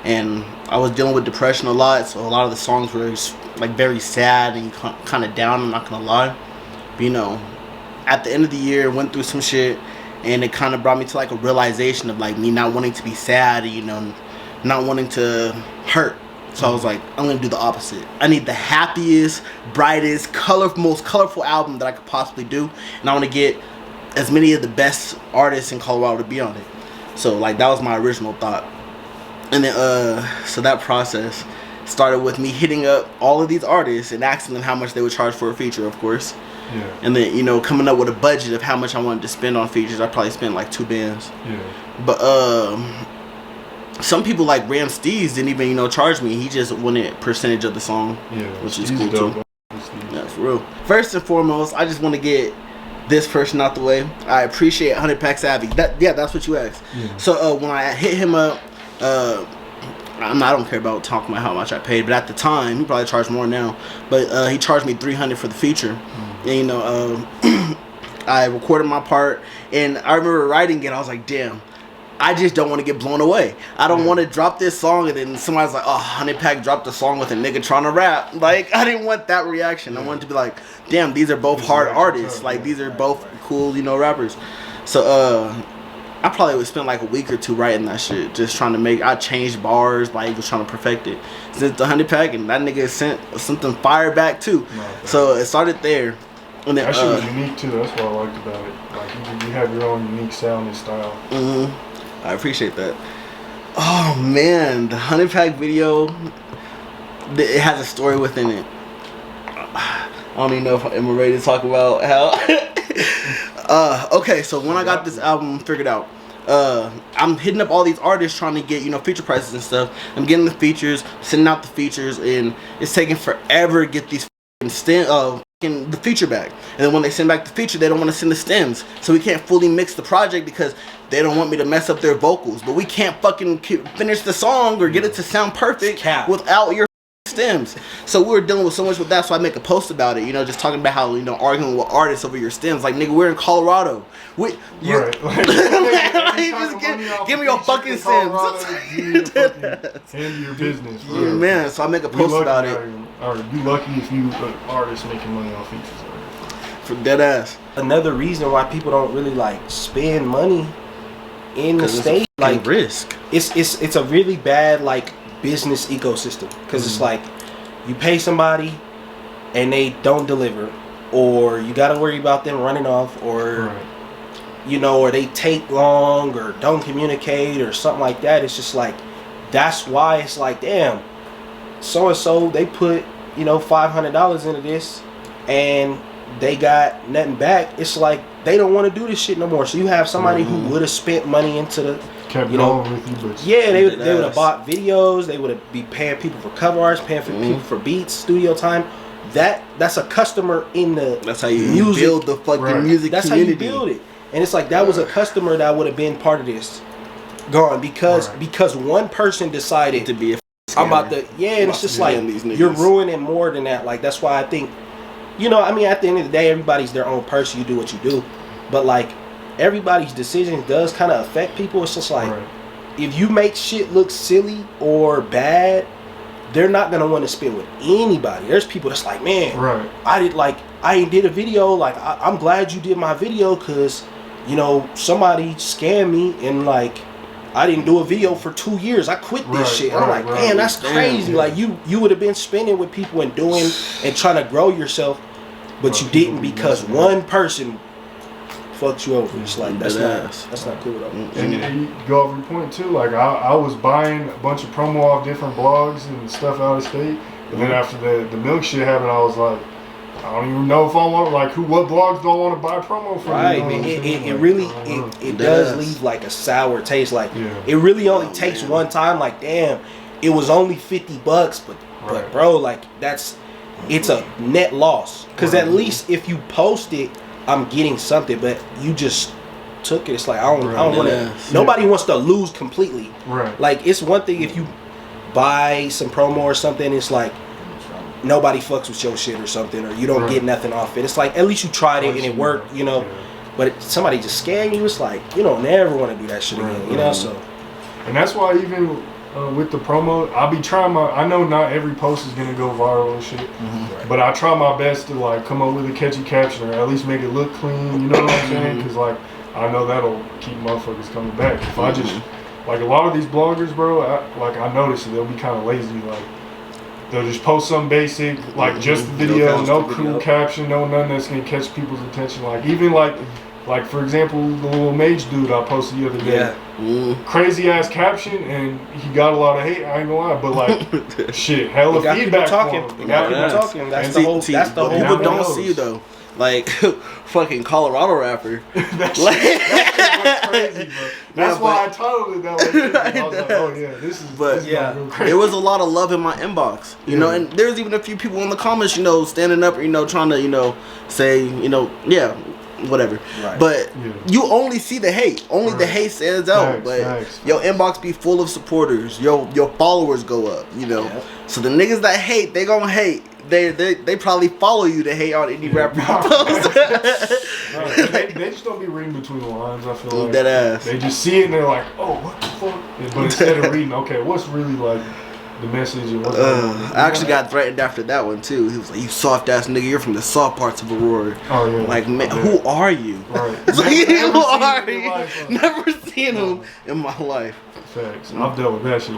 and I was dealing with depression a lot, so a lot of the songs were like very sad and kind of down. I'm not gonna lie, but you know, at the end of the year, went through some shit, and it kind of brought me to like a realization of like me not wanting to be sad, you know, not wanting to hurt. So I was like, I'm gonna do the opposite. I need the happiest, brightest, most colorful album that I could possibly do, and I want to get as many of the best artists in Colorado to be on it. So like that was my original thought. And then so that process started with me hitting up all of these artists and asking them how much they would charge for a feature, of course. Yeah. And then, you know, coming up with a budget of how much I wanted to spend on features. I probably spent like 2 bands. Yeah. But some people like Ram Steez didn't even, you know, charge me. He just wanted percentage of the song. Yeah. Which is cool too. Yeah, for real. First and foremost, I just want to get this person out the way. I appreciate 100 Pack Savvy. That's what you asked. Yeah. So when I hit him up, I don't care about talking about how much I paid, but at the time he probably charged more now. But he charged me $300 for the feature, and you know, I recorded my part, and I remember writing it. I was like, damn, I just don't want to get blown away. I don't want to drop this song and then somebody's like, oh, 100 Pack dropped a song with a nigga trying to rap. Like, I didn't want that reaction. I wanted to be like, damn, these are both hard artists. Like, these are both cool, you know, rappers. So, I probably would spend like a week or 2 writing that shit. Just trying to I changed bars, like, was trying to perfect it. Sent the 100 Pack, and that nigga sent something fire back, too. So, it started there. And then, that shit was unique, too. That's what I liked about it. Like, you have your own unique sound and style. Mm-hmm. I appreciate that. Oh man, the 100 Pack video, it has a story within it. I don't even know if I'm ready to talk about how. Okay, so when I got this album figured out, I'm hitting up all these artists trying to get, you know, feature prices and stuff. I'm getting the features, sending out the features, and it's taking forever to get these the feature back. And then when they send back the feature, they don't want to send the stems, so we can't fully mix the project because they don't want me to mess up their vocals. But we can't fucking finish the song or get it to sound perfect without your stems. So we were dealing with so much with that, so I make a post about it, you know, just talking about how, you know, arguing with artists over your stems. Like, nigga, we're in Colorado. Right. Just give me your fucking stems. Handle your business. Yeah, man, so I make a post about it. You lucky if you artists making money on features. For dead ass. Another reason why people don't really like spend money in the state, like risk. It's a really bad like business ecosystem, because it's like you pay somebody and they don't deliver, or you got to worry about them running off, or you know, or they take long or don't communicate or something like that. It's just like, that's why it's like, damn, so and so they put, you know, $500 into this and they got nothing back. It's like they don't want to do this shit no more. So you have somebody who would have spent money into the, kept you know, going with you, but they would have bought videos. They would have be paying people for cover arts, paying for people for beats, studio time. That's a customer in the that's how you build the fucking music that's community. How you build it. And it's like that was a customer that would have been part of this gone because one person decided to be a I'm about to and it's just like you're ruining more than that. Like, that's why I think, you know, I mean, at the end of the day, everybody's their own person. You do what you do, but like everybody's decision does kind of affect people. It's just like if you make shit look silly or bad, they're not gonna want to spend with anybody. There's people that's like, man, I did a video. Like, I'm glad you did my video because, you know, somebody scammed me and like I didn't do a video for 2 years. I quit this shit. I'm like, man, that's crazy. Like you would have been spending with people and doing and trying to grow yourself, but you didn't because one person fucked you over. It's like that's not cool though. And you go over your point too. Like I was buying a bunch of promo off different blogs and stuff out of state, and then after the milk shit happened, I was like, I don't even know if I want what blogs don't want to buy promo from. Right, man. It really does leave like a sour taste. Like it really only takes one time. Like, damn, it was only $50, but bro, like it's a net loss. Because at least if you post it, I'm getting something. But you just took it. It's like I don't want to. Nobody wants to lose completely. Right. Like, it's one thing if you buy some promo or something. It's like nobody fucks with your shit or something, or you don't get nothing off it. It's like, at least you tried it and it worked, you know. But if somebody just scam you, it's like, you don't never want to do that shit again, you know. So, and that's why even with the promo. I'll be trying I know not every post is gonna go viral and shit, but I try my best to like come up with a catchy caption or at least make it look clean. You know what I'm saying? Because like I know that'll keep motherfuckers coming back. If I just like a lot of these bloggers, bro, I notice that they'll be kind of lazy. Like they'll just post something basic, like just the video, no cool caption, no nothing that's gonna catch people's attention. Like even like for example, the little mage dude I posted the other day. Crazy ass caption, and he got a lot of hate. I ain't gonna lie, but like, shit, hella feedback. Talking. Got people talking. That's the whole. That's the whole. People don't see though. Like fucking Colorado rapper. That's crazy, bro. That's why I titled it that way. I was like, oh yeah, this is. But there was a lot of love in my inbox, you know, and there's even a few people in the comments, you know, standing up, you know, trying to, you know, say, you know, whatever. Right. But you only see the hate. Only the hate stands out. But your inbox be full of supporters. Your followers go up, you know. Yeah. So the niggas that hate, they gonna hate. They probably follow you to hate on any rapper. They just don't be reading between the lines, I feel like. That ass. They just see it and they're like, oh, what the fuck? But instead of reading, okay, what's really like the message and what's I actually got threatened after that one too. He was like, "You soft ass nigga, you're from the soft parts of Aurora." Oh yeah. Like, man, who are you? Right. Like, who are you? Never seen him in my life. Facts. I've dealt with that shit.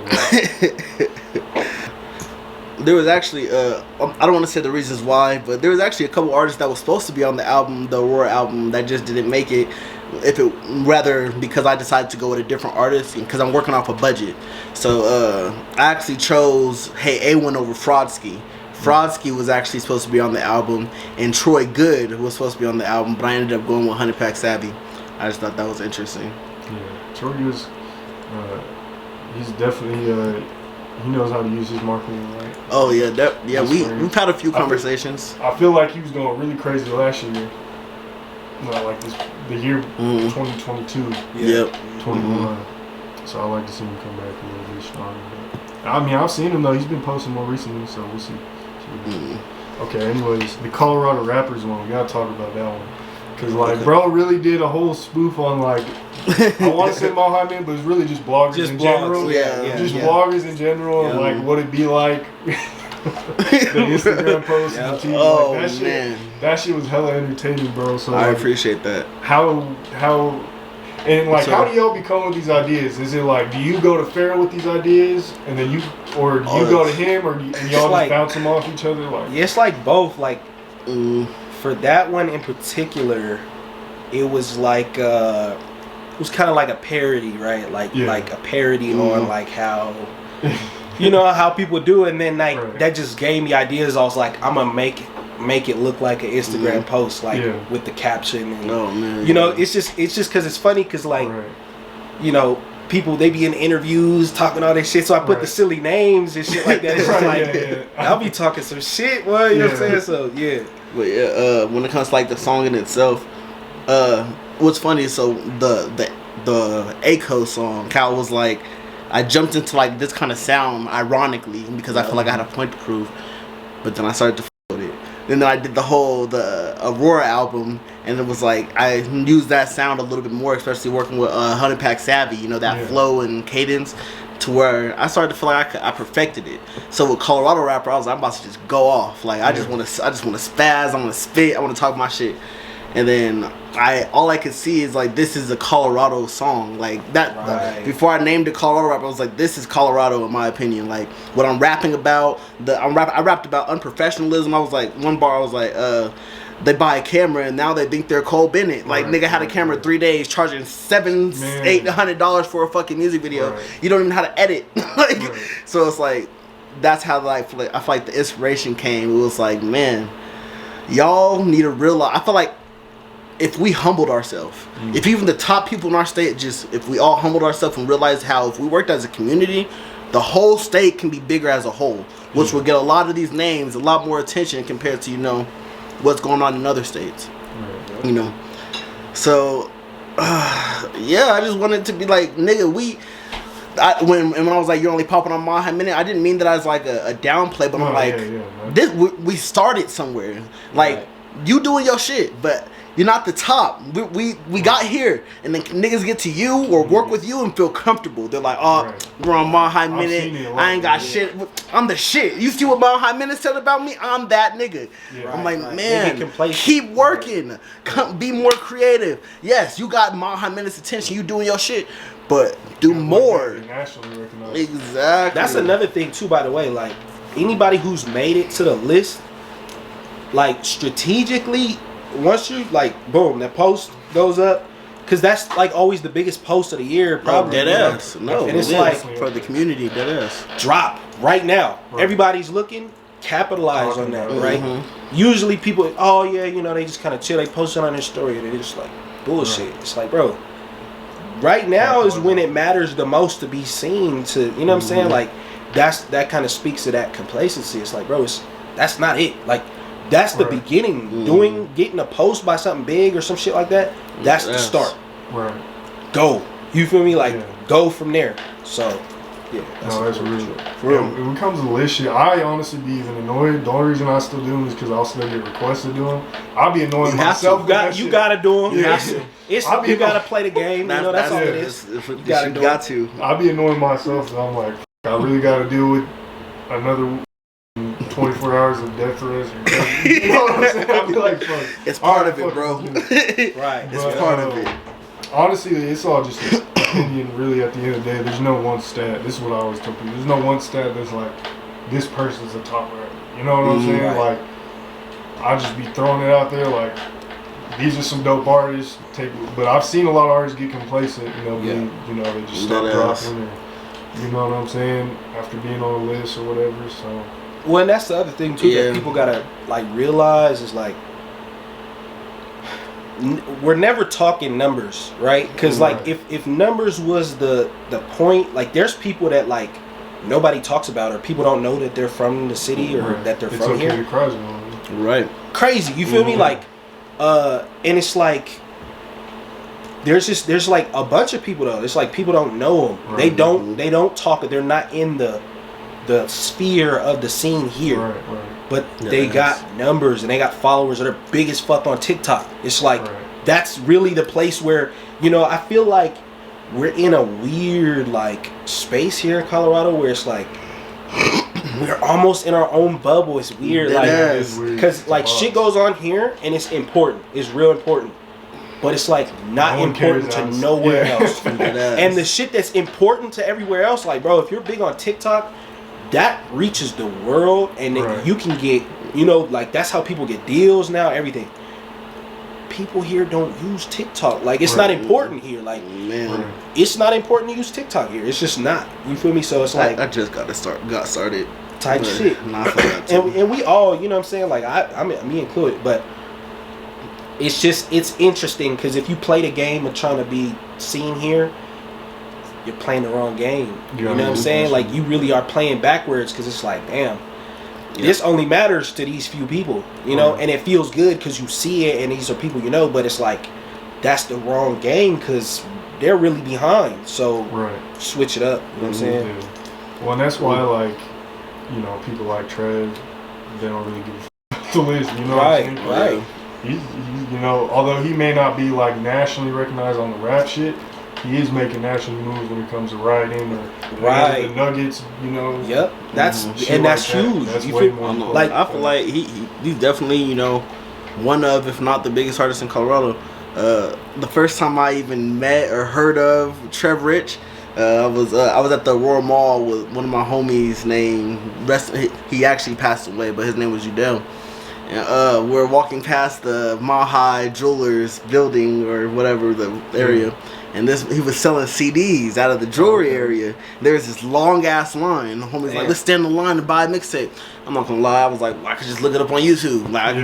There was actually, I don't want to say the reasons why, but there was actually a couple artists that was supposed to be on the album, the Aurora album, that just didn't make it. Because I decided to go with a different artist, because I'm working off a budget. So I actually chose Hey A1 over Fraudsky. Fraudsky was actually supposed to be on the album, and Troy Good was supposed to be on the album, but I ended up going with 100 Pack Savvy. I just thought that was interesting. Yeah, Troy Good's, he's definitely, he knows how to use his marketing, right? Oh yeah, we've had a few conversations. I feel like he was going really crazy last year. Like the year 2022. Yep. 21. So I like to see him come back a little bit stronger. But, I mean, I've seen him though. He's been posting more recently, so we'll see. Okay. Anyways, the Colorado Rappers one. We gotta talk about that one. Cause like, bro, really did a whole spoof on like, I want to say Mohammed, but it's really just bloggers in general. Bloggers in general, and like what it'd be like. The Instagram posts and the TV. Oh, like, that shit was hella entertaining, bro. So I appreciate that. How do y'all become with these ideas? Is it like, do you go to Pharaoh with these ideas, and then you go to him, or and y'all just bounce them off each other? Like, it's like both. Like for that one in particular, it was like it was kind of like a parody, right? Like a parody on like how. You know how people do it, and then like that just gave me ideas. I was like, I'm gonna make it look like an Instagram post, like with the caption. And, you know, it's just because it's funny, because like, you know, people, they be in interviews talking all this shit. So I put the silly names and shit like that. It's just like I'll be talking some shit, boy. You know what I'm saying? So But when it comes to like the song in itself, what's funny is so the Aco song, Cal was like, I jumped into like this kind of sound ironically because I felt like I had a point to prove, but then I started to f with it. Then I did the Aurora album, and it was like I used that sound a little bit more, especially working with 100 Pack Savvy. You know, that flow and cadence, to where I started to feel like I perfected it. So with Colorado Rapper, I was like, I'm about to just go off. Like I just want to spaz. I want to spit. I want to talk my shit. And then all I could see is like, this is a Colorado song, like that. Before I named it Colorado Rap, I was like, this is Colorado in my opinion. Like what I'm rapping about, I rapped about unprofessionalism. I was like, one bar I was like, they buy a camera and now they think they're Cole Bennett. Like nigga had a camera 3 days, charging $800 for a fucking music video. You don't even know how to edit. So it's like, that's how I feel like the inspiration came. It was like, man, y'all need to realize. I feel like if we humbled ourselves, if even the top people in our state, if we all humbled ourselves and realized how if we worked as a community, the whole state can be bigger as a whole, which will get a lot of these names a lot more attention compared to, you know, what's going on in other states. You know, so I just wanted to be like, nigga, when I was like, you're only popping on my minute, I didn't mean that as like a downplay, but I'm like, this we started somewhere. Like you doing your shit, but you're not the top. We got here, and then niggas get to you or work with you and feel comfortable. They're like, oh, we're on Mile High Minute. I ain't got shit. I'm the shit. You see what Mile High Minute said about me? I'm that nigga. Yeah, I'm like, man, keep working. Be more creative. Yes, you got Mile High Minute's attention. You doing your shit, but do more. Nationally recognized. Exactly. That's another thing too, by the way. Like anybody who's made it to the list, like strategically. Once you like, boom, that post goes up, because that's like always the biggest post of the year, probably. Dead ass. No, and it's like for the community, dead ass. Drop right now. Right. Everybody's looking. Capitalize on that, right? Mm-hmm. Usually people, oh yeah, you know, they just kind of chill. They post it on their story, and they're just like bullshit. Right. It's like, bro, right now is when it matters the most to be seen. To you know what I'm saying? Like that kind of speaks to that complacency. It's like, bro, that's not it. Like. That's the beginning. Getting a post by something big or some shit like that. That's the start. Right. Go. You feel me? Like go from there. So, yeah. That's real. When it comes to the list shit, I honestly be even annoyed. The only reason I still do them is because I'll still get requested to do them. I'll be annoying myself. You gotta do them. You gotta play the game. You know, that's all it is. You got to. I'll be annoying myself, and I'm like, I really gotta deal with another 24 hours of death threats. You know what I'm saying? I'll be like, fuck. It's part of it, bro. Right. It's part of it. Honestly, it's all just an opinion, really, at the end of the day. There's no one stat. This is what I always tell people. There's no one stat that's like, this person's a top rapper. You know what I'm saying? Right. Like, I just be throwing it out there, like, these are some dope artists. But I've seen a lot of artists get complacent, you know, they just stop dropping. You know what I'm saying? After being on the list or whatever, so... Well, and that's the other thing too that people gotta like realize is like we're never talking numbers, right? Because like if numbers was the point, like there's people that like nobody talks about or people don't know that they're from the city or that they're from here. Right. Crazy, you feel me? Like, and it's like there's like a bunch of people though. It's like people don't know them. Right. They don't talk. They're not in the sphere of the scene here, but they got numbers and they got followers that are big as fuck on TikTok. It's like that's really the place where, you know, I feel like we're in a weird like space here in Colorado where it's like we're almost in our own bubble. It's weird, because like shit goes on here and it's important. It's real important. But it's like not important to nowhere else. And the shit that's important to everywhere else, like bro, if you're big on TikTok, that reaches the world, and you can get, you know, like that's how people get deals now, everything. People here don't use TikTok. Like it's not important here. Like it's not important to use TikTok here. It's just not. You feel me? So it's like I just got started. Type shit. And we all, you know what I'm saying? Like I mean, me included, but it's interesting because if you play the game of trying to be seen here, you're playing the wrong game. You know what I'm saying? Like you really are playing backwards because it's like, damn, this only matters to these few people, you know, and it feels good because you see it and these are people you know, but it's like that's the wrong game because they're really behind. So switch it up. You know what I'm saying? Yeah. Well, and that's why like, you know, people like Trev, they don't really give the list. You know what I'm saying? Right. He's, you know, although he may not be like nationally recognized on the rap shit, he is making national moves when it comes to writing or the Nuggets, you know. Yep, that's and that's like huge. That's way more like I feel like he's definitely, you know, one of, if not the biggest artist in Colorado. The first time I even met or heard of Trev Rich, I was at the Aurora Mall with one of my homies named he actually passed away, but his name was Udell. And we're walking past the Mile High Jewelers building or whatever the area. And he was selling CDs out of the jewelry area. There was this long ass line. The homie's like, let's stand in line to buy a mixtape. I'm not gonna lie, I was like, well, I could just look it up on YouTube. Like, I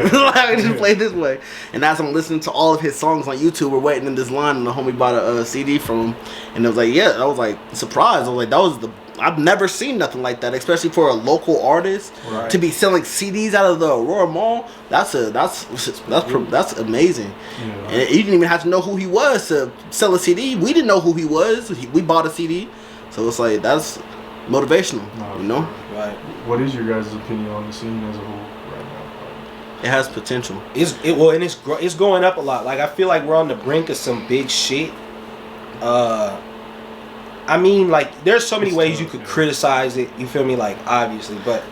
could just play it this way. And as I'm listening to all of his songs on YouTube, we're waiting in this line, and the homie bought a CD from him. And it was like, I was like surprised. I was like, I've never seen nothing like that, especially for a local artist to be selling CDs out of the Aurora Mall. That's amazing. Yeah. And you didn't even have to know who he was to sell a CD. We didn't know who he was. We bought a CD, so it's like that's motivational, you know. Right. What is your guys' opinion on the scene as a whole right now? It has potential. It's going up a lot. Like, I feel like we're on the brink of some big shit. I mean, like, there's so many ways you could criticize it. You feel me? Like, obviously, but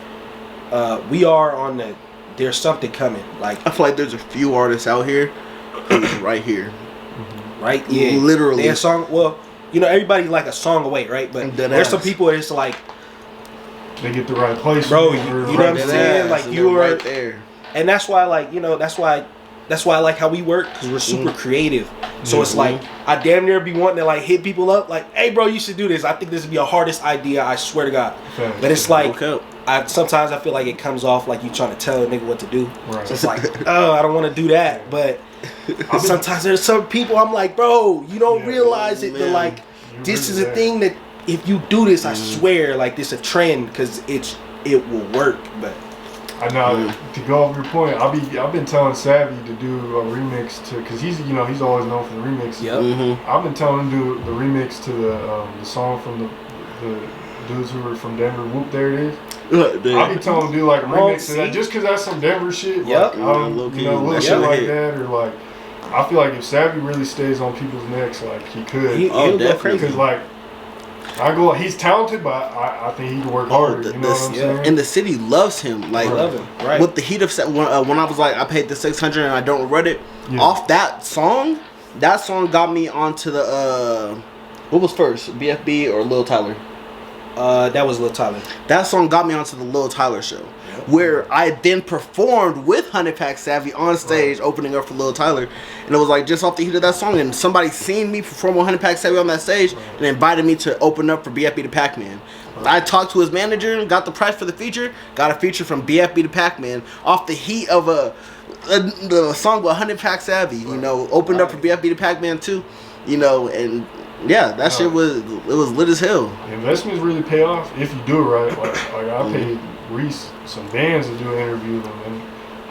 we are on the. There's something coming. Like, I feel like there's a few artists out here who's right here. Right? Yeah. Literally. Their song. Well, you know, everybody like a song away, right? But there's some people that it's like. They get the right place, bro. You know what I'm saying? Like, you are right there. And that's why, like, you know, that's why I like how we work, because we're super creative. So it's like, I damn near be wanting to, like, hit people up, like, hey, bro, you should do this. I think this would be the hardest idea, I swear to God. But it's like, sometimes I feel like it comes off like you trying to tell a nigga what to do. Right. So it's like, oh, I don't want to do that. But sometimes there's some people I'm like, bro, you don't realize it, but, like, this is a thing that if you do this, I swear, like, this is a trend, because it will work. But I know, to go off your point, I've been telling Savvy to do a remix to, because he's always known for the remixes. Yep. I've been telling him to do the remix to the song from the dudes who were from Denver. Whoop, there it is. I've been telling him to do like a remix to that, just because that's some Denver shit. Yep. Like, little shit like that, or like, I feel like if Savvy really stays on people's necks, like, he could. He'll go crazy. Because, like, he's talented, but I think he can work harder. You know what I'm saying? And the city loves him. Like, love him. Right. With the heat of when I was like, I paid the $600 and I don't regret it. Yeah. Off that song got me onto the what was first, BFB or Lil Tyler? That was Lil Tyler. That song got me onto the Lil Tyler show, where I then performed with 100 Pack Savvy on stage, opening up for Lil Tyler. And it was like just off the heat of that song, and somebody seen me perform with 100 Pack Savvy on that stage and invited me to open up for BFB the Pac-Man. I talked to his manager, got the price for the feature, got a feature from BFB the Pac-Man off the heat of the song with 100 Pack Savvy. You know, opened up for BFB the Pac-Man too. You know, and yeah, that shit was lit as hell. Investments really pay off if you do it right. Like I paid Reese some bands to do an interview with him, and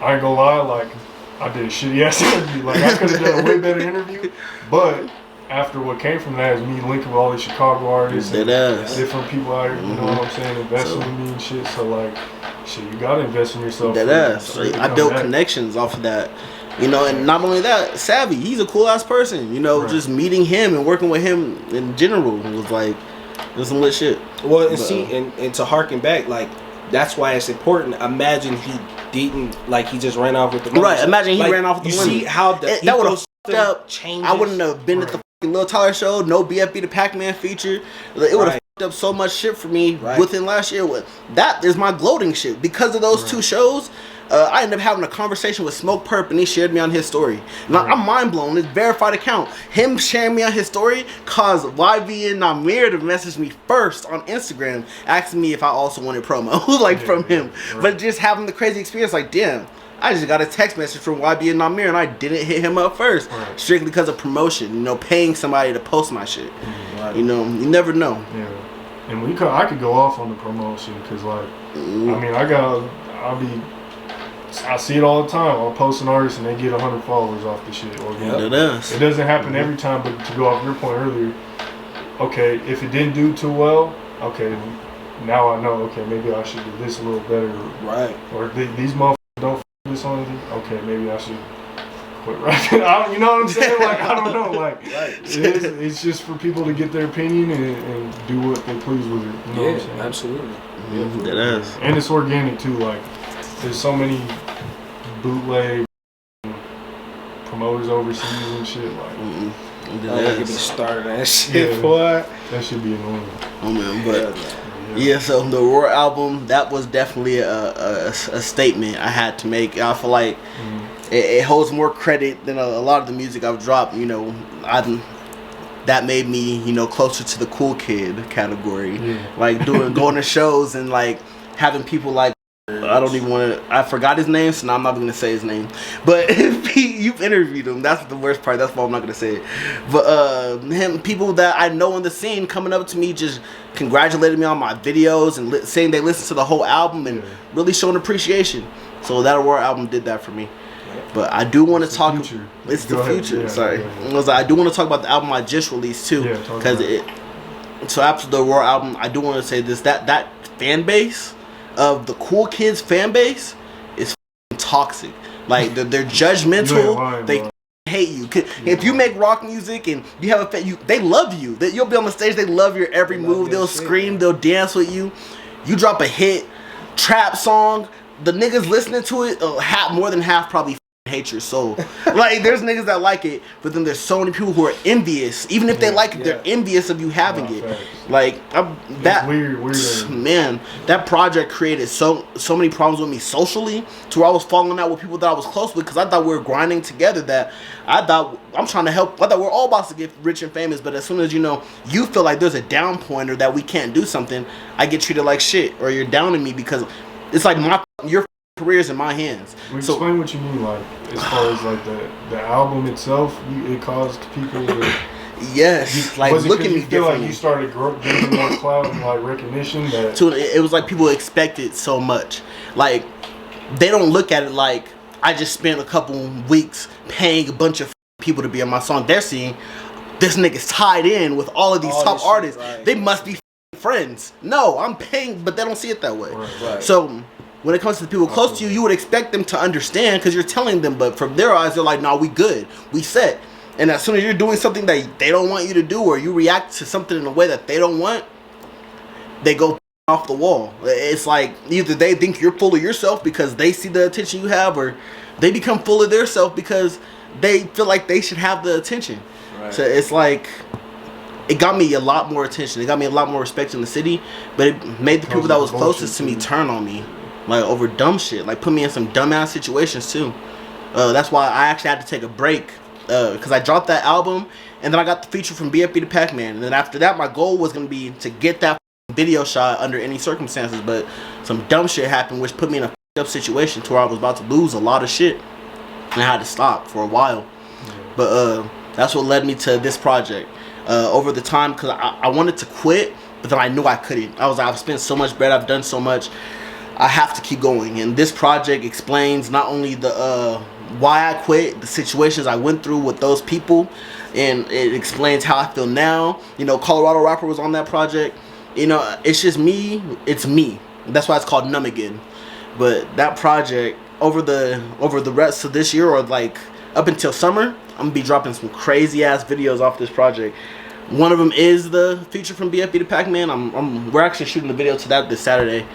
I ain't gonna lie, like, I did a shitty ass interview. Like, I could have done a way better interview, but after what came from that is me linking with all these Chicago artists and different people out here, you know what I'm saying, investing in me and shit. So, like, shit, you gotta invest in yourself. I built connections off of that. You know, and not only that, Savvy, he's a cool ass person. You know, just meeting him and working with him in general was like, it was some lit shit. Well, and to harken back, like, that's why it's important. Imagine he didn't, like, he just ran off with the money. Right, imagine he ran off with the money. You see how that would have fucked up. Changes. I wouldn't have been at the fucking Lil Tyler show, no BFB the Pac-Man feature. It would have fucked up so much shit for me within last year. That is my gloating shit. Because of those two shows, I ended up having a conversation with Smoke Perp, and he shared me on his story. And I'm mind blown. It's verified account. Him sharing me on his story caused YB and Namir to message me first on Instagram, asking me if I also wanted promo, like, from him. But just having the crazy experience, like, damn, I just got a text message from YB and Namir, and I didn't hit him up first, strictly because of promotion. You know, paying somebody to post my shit. You know, you never know. Yeah, and I could go off on the promotion because, like, I mean, I see it all the time. I'll post an artist and they get 100 followers off the shit. Or, it does. It doesn't happen every time, but to go off your point earlier, okay, if it didn't do too well, okay, now I know, okay, maybe I should do this a little better. Right. Or these motherfuckers don't this on it. Okay, maybe I should quit rapping. You know what I'm saying? Like, I don't know. Like, it's just for people to get their opinion and do what they please with it. You know what I'm saying? Absolutely. Yeah, it is. And it's organic too. Like, there's so many bootleg promoters overseas and shit. Like, get me started on that shit, boy. That should be annoying. Oh man, but so the Aurora album, that was definitely a statement I had to make. I feel like it holds more credit than a lot of the music I've dropped. You know, that made me, you know, closer to the cool kid category. Like going to shows and like having people like, I don't even want to. I forgot his name, so now I'm not going to say his name. But you've interviewed him. That's the worst part. That's why I'm not going to say it. But people that I know in the scene coming up to me, just congratulating me on my videos and saying they listened to the whole album and really showing appreciation. So that Aurora album did that for me. But I do want to talk. It's the future. Yeah, sorry, yeah. I do want to talk about the album I just released too, because So after the Aurora album, I do want to say this: that fan base of the cool kids fan base is toxic. Like they're judgmental. They hate you. If you make rock music and you have they love you. You'll be on the stage. They love your every move. They'll scream. They'll dance with you. You drop a hit trap song. The niggas listening to it, more than half probably hate your soul. Like there's niggas that like it, but then there's so many people who are envious. Even if they like it, they're envious of you having it. Like that weird. Man, that project created so many problems with me socially, to where I was falling out with people that I was close with, because I thought we were grinding together. That I thought I'm trying to help. I thought we're all about to get rich and famous, but as soon as you feel like there's a down point or that we can't do something, I get treated like shit, or you're downing me, because it's like your career's in my hands. Explain what you mean, like as far as like the album itself. It caused people to. Yes, like look at me differently. Like you started getting more clout and like recognition. It was like people expected so much. Like they don't look at it like I just spent a couple weeks paying a bunch of people to be on my song. They're seeing this nigga's tied in with all of these top artists. Right. They must be friends. No, I'm paying, but they don't see it that way. Right. So when it comes to the people close to you, you would expect them to understand because you're telling them, but from their eyes, they're like, "Nah, we good, we set." And as soon as you're doing something that they don't want you to do, or you react to something in a way that they don't want, they go off the wall. It's like either they think you're full of yourself because they see the attention you have, or they become full of their self because they feel like they should have the attention. Right. So it's like, it got me a lot more attention. It got me a lot more respect in the city, but it made the people that was closest to me turn on me, like over dumb shit, like put me in some dumbass situations too. That's why I actually had to take a break, because I dropped that album and then I got the feature from BFB to Pac-Man, and then after that my goal was gonna be to get that video shot under any circumstances, but some dumb shit happened which put me in a up situation to where I was about to lose a lot of shit, and I had to stop for a while. But that's what led me to this project. Over the time, because I wanted to quit, but then I knew I couldn't. I was like, I've spent so much bread, I've done so much, I have to keep going. And this project explains not only the why I quit, the situations I went through with those people, and it explains how I feel now. Colorado Rapper was on that project. It's just me. It's me. That's why it's called Numb Again. But that project, over the rest of this year, or like up until summer, I'm gonna be dropping some crazy ass videos off this project. One of them is the feature from BFB to Pac-Man. We're actually shooting the video to that this Saturday,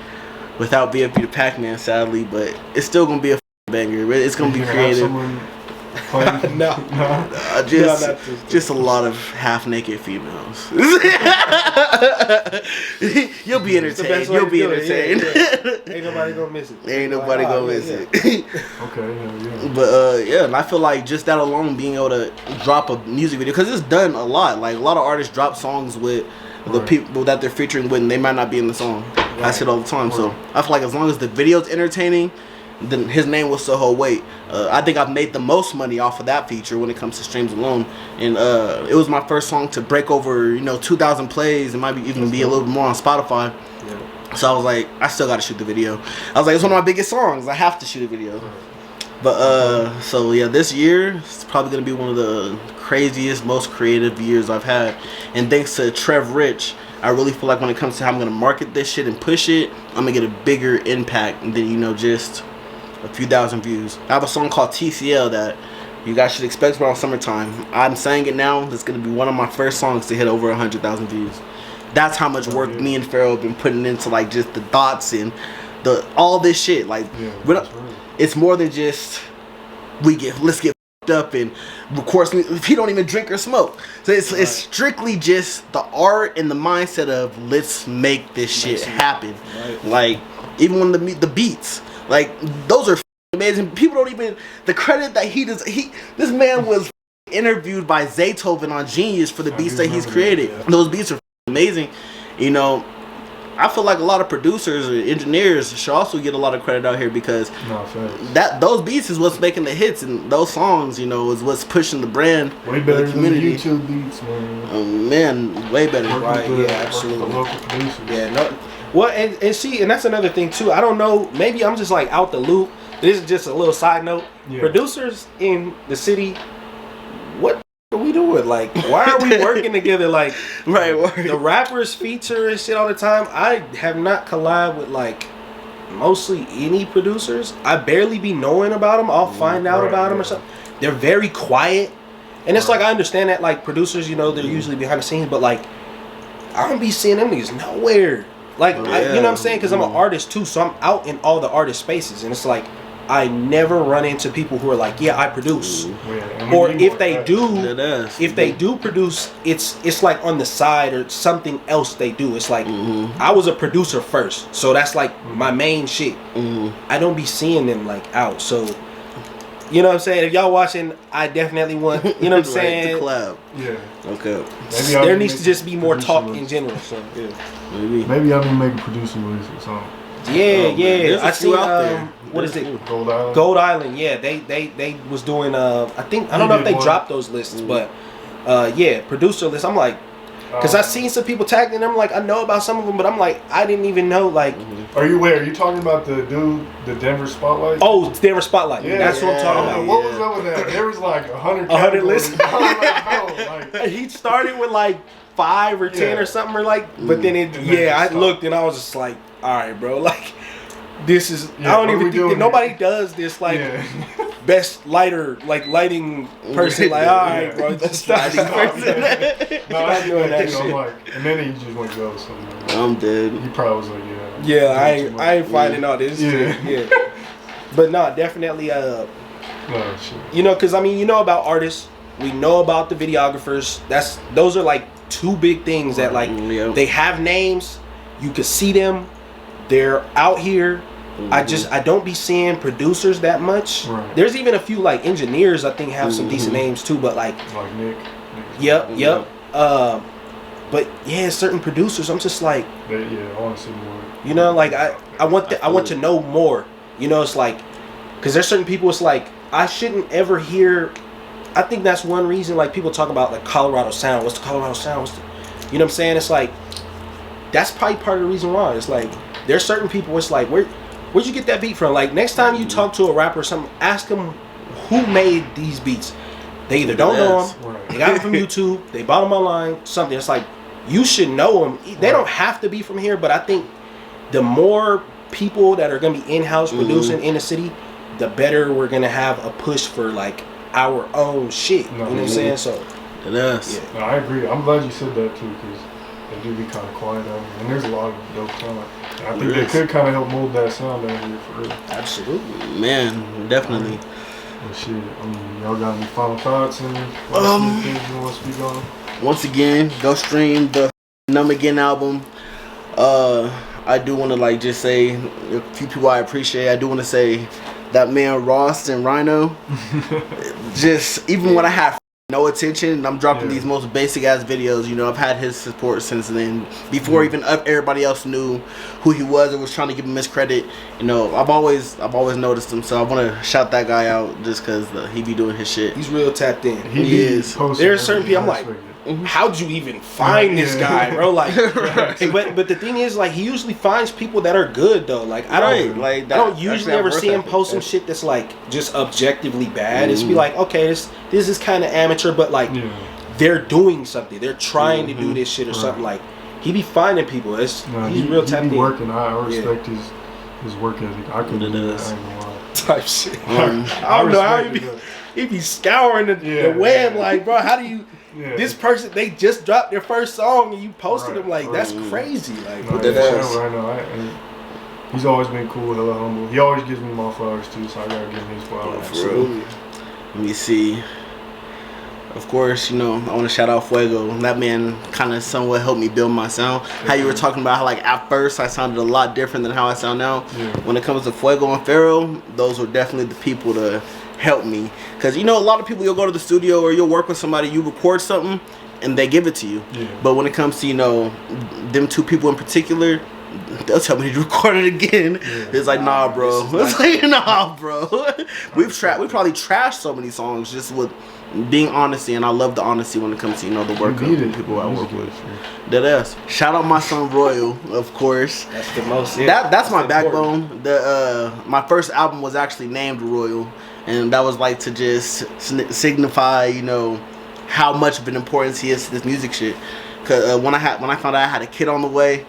without BFB to Pac-Man, sadly, but it's still gonna be a banger. It's gonna be creative. Just a lot of half-naked females. You'll be entertained. You'll be entertained. Ain't nobody gonna miss it. Ain't nobody gonna miss it. Okay, yeah. But and I feel like just that alone, being able to drop a music video, because it's done a lot. Like a lot of artists drop songs with the people that they're featuring with, and they might not be in the song. Right. I see it all the time. Right. So I feel like as long as the video's entertaining, then his name will still hold weight. I think I've made the most money off of that feature when it comes to streams alone, and it was my first song to break over 2,000 plays. It might even be a little bit more on Spotify. Yeah. So I was like, I still got to shoot the video. I was like, it's one of my biggest songs. I have to shoot a video. But so yeah, this year it's probably gonna be one of the craziest, most creative years I've had, and thanks to Trev Rich, I really feel like when it comes to how I'm gonna market this shit and push it, I'm gonna get a bigger impact than just a few thousand views. I have a song called TCL that you guys should expect around summertime. I'm saying it now. It's gonna be one of my first songs to hit over 100,000 views. That's how much work me and Pharaoh have been putting into like just the thoughts and all this shit. Like it's more than just let's get up and record some. If he don't even drink or smoke, so it's strictly just the art and the mindset of let's make this shit happen. Right. Like even when the beats, like those are amazing. People don't even the credit that he does. This man was interviewed by Zaytoven on Genius for the beats that he's created. Yeah. Those beats are amazing. I feel like a lot of producers or engineers should also get a lot of credit out here, because those beats is what's making the hits, and those songs, is what's pushing the brand. Way better than the YouTube beats, man. Oh man, way better. Right? Yeah, absolutely. Yeah, no. Well, and see, and that's another thing too. I don't know. Maybe I'm just like out the loop. This is just a little side note. Yeah. Producers in the city, what are we doing? Like, why are we working together? Like, the rappers feature and shit all the time. I have not collabed with like mostly any producers. I barely be knowing about them. I'll find out about them or something. They're very quiet. And it's like, I understand that, like, producers, you know, they're usually behind the scenes, but, like, I don't be seeing them niggas nowhere. Like, you know what I'm saying? Because I'm an artist, too, so I'm out in all the artist spaces. And it's like, I never run into people who are like, yeah, I produce. Or if they do produce, it's like on the side or something else they do. It's like, I was a producer first, so that's like my main shit. I don't be seeing them like out, so you know what I'm saying? If y'all watching, I definitely want, you know what I'm saying? To collab. Yeah. Okay. There needs to just be more talk in general. So yeah. Maybe I'll be making producer list or something. Yeah. I see out there. What is it? Gold Island. Gold Island. Yeah, they was doing. I don't know if they dropped those lists, but yeah, producer list. I'm like, because I seen some people tagging them. Like, I know about some of them, but I'm like, I didn't even know. Like, are you talking about the dude, the Denver Spotlight? Oh, it's Denver Spotlight. Yeah, that's what I'm talking about. What was up with that? There was like 100 lists. Like, he started with like 5 or 10 or something, or like, but then I looked and I was just like, all right, bro, like. This is I don't even think that nobody does this like best lighting person like all right bro just lighting person. No, I doing that shit. I'm like, and then he just went to go somewhere. I'm dead. He probably was like I ain't finding all this shit. But no, definitely no shit. You know, because I mean, you know about artists, we know about the videographers. Those are like 2 big things that like they have names, you can see them, they're out here. I don't be seeing producers that much. There's even a few like engineers I think have some decent names too, but like Nick. Yep. But yeah, certain producers I'm just like I want to see more. You know, like I want to know more. You know, it's like because there's certain people it's like I shouldn't ever hear. I think that's one reason like people talk about like Colorado sound. What's the Colorado sound? You know what I'm saying? It's like that's probably part of the reason why. It's like there's certain people it's like where'd you get that beat from? Like, next time you talk to a rapper or something, ask them who made these beats. They either don't know them, they got them from YouTube, they bought them online, something. It's like, you should know them. They don't have to be from here, but I think the more people that are going to be in-house producing in the city, the better we're going to have a push for, like, our own shit. You know what I'm saying? So, it is. Yeah. No, I agree. I'm glad you said that, too, because they do be kind of quiet out here. And there's a lot of dope talent. I think they could kind of help mold that sound down here for real. Absolutely. Man, definitely. Well, shit, y'all got any final thoughts and things you want to speak on? Once again, go stream the Numb Again album. I do want to like just say a few people I appreciate. I do want to say that man Ross and Rhino. Just even when I have no attention and I'm dropping these most basic ass videos, you know, I've had his support since then. Before even everybody else knew who he was or was trying to give him his credit, you know, I've always noticed him. So I want to shout that guy out just because he be doing his shit. He's real tapped in. He is. There's certain people I'm like, how'd you even find this guy, bro? Like, but the thing is, like, he usually finds people that are good though. Like, I don't usually ever see him post some shit that's like just objectively bad. It's be like, okay, this is kind of amateur, but like they're doing something. They're trying to do this shit or something. Like, he be finding people. He's real tapped in. He be working. I respect his work ethic. I couldn't do that. I ain't gonna lie. Type shit. I don't know how he be scouring the web. Like, bro, how do you? This person, they just dropped their first song and you posted them. Like, that's crazy. Like, he's always been cool, hella humble. He always gives me my flowers too, so I gotta give him his flowers. Absolutely. Let me see. Of course, you know, I want to shout out Fuego. That man kind of somewhat helped me build my sound. How you were talking about how, like, at first I sounded a lot different than how I sound now. When it comes to Fuego and Pharaoh, those were definitely the people to help me. Because, you know, a lot of people, you'll go to the studio or you'll work with somebody, you record something, and they give it to you. But when it comes to, you know, them 2 people in particular, they'll tell me to record it again. It's like, nah, bro. It's like, nah, bro. We probably trashed so many songs just with being honesty, and I love the honesty when it comes to, you know, the work of people I work with. Deadass. Shout out my son Royal, of course. That's the most. That's my backbone. My first album was actually named Royal, and that was like to just signify, you know, how much of an importance he is to this music shit. Cause when I found out I had a kid on the way,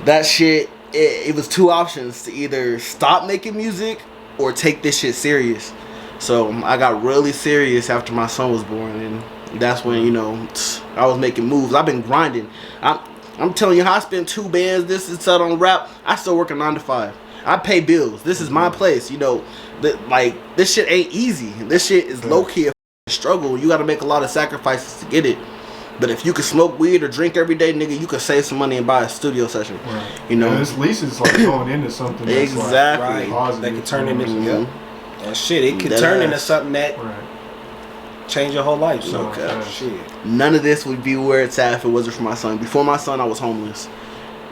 that shit it was two options to either stop making music or take this shit serious. So I got really serious after my son was born, and that's when, you know, I was making moves. I've been grinding. I'm telling you how I spent 2 bands, this is set on rap. I still work a 9 to 5. I pay bills. This is my place, you know. Like, this shit ain't easy. This shit is low-key a struggle. You gotta make a lot of sacrifices to get it. But if you could smoke weed or drink every day, nigga, you could save some money and buy a studio session. Right. You know, at least it's like going into something that's exactly like positive. That could turn into mm-hmm. Shit. It could turn into something that change your whole life. So shit. None of this would be where it's at if it wasn't for my son. Before my son, I was homeless.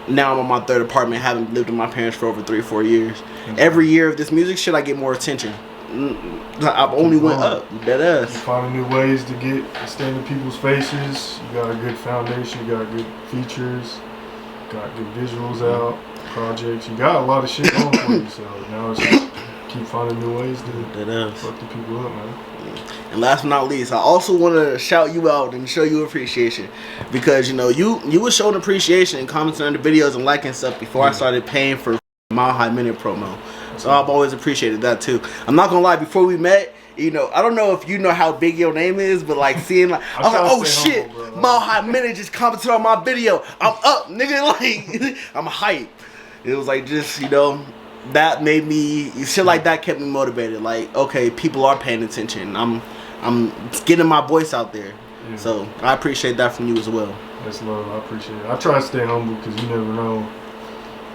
Now I'm on my 3rd apartment. Haven't lived with my parents for over 3-4 years. Mm-hmm. Every year of this music shit, I get more attention. I've only went up. Dead ass. You're finding new ways to stand in people's faces. You got a good foundation. You got good features. Got good visuals out. Projects. You got a lot of shit going for you. So now it's just keep finding new ways to fuck the people up, man. And last but not least, I also want to shout you out and show you appreciation, because you know you were showing appreciation and commenting on the videos and liking stuff before I started paying for Mile High Minute promo. So I've always appreciated that too. I'm not gonna lie, before we met, you know, I don't know if you know how big your name is, but like seeing like I was like, oh shit, Mile High Minute just commented on my video. I'm up, nigga. Like I'm hype. It was like just, you know, that made me, shit like that kept me motivated. Like, okay, people are paying attention. I'm getting my voice out there. Yeah. So I appreciate that from you as well. That's love. I appreciate it. I try to stay humble because you never know.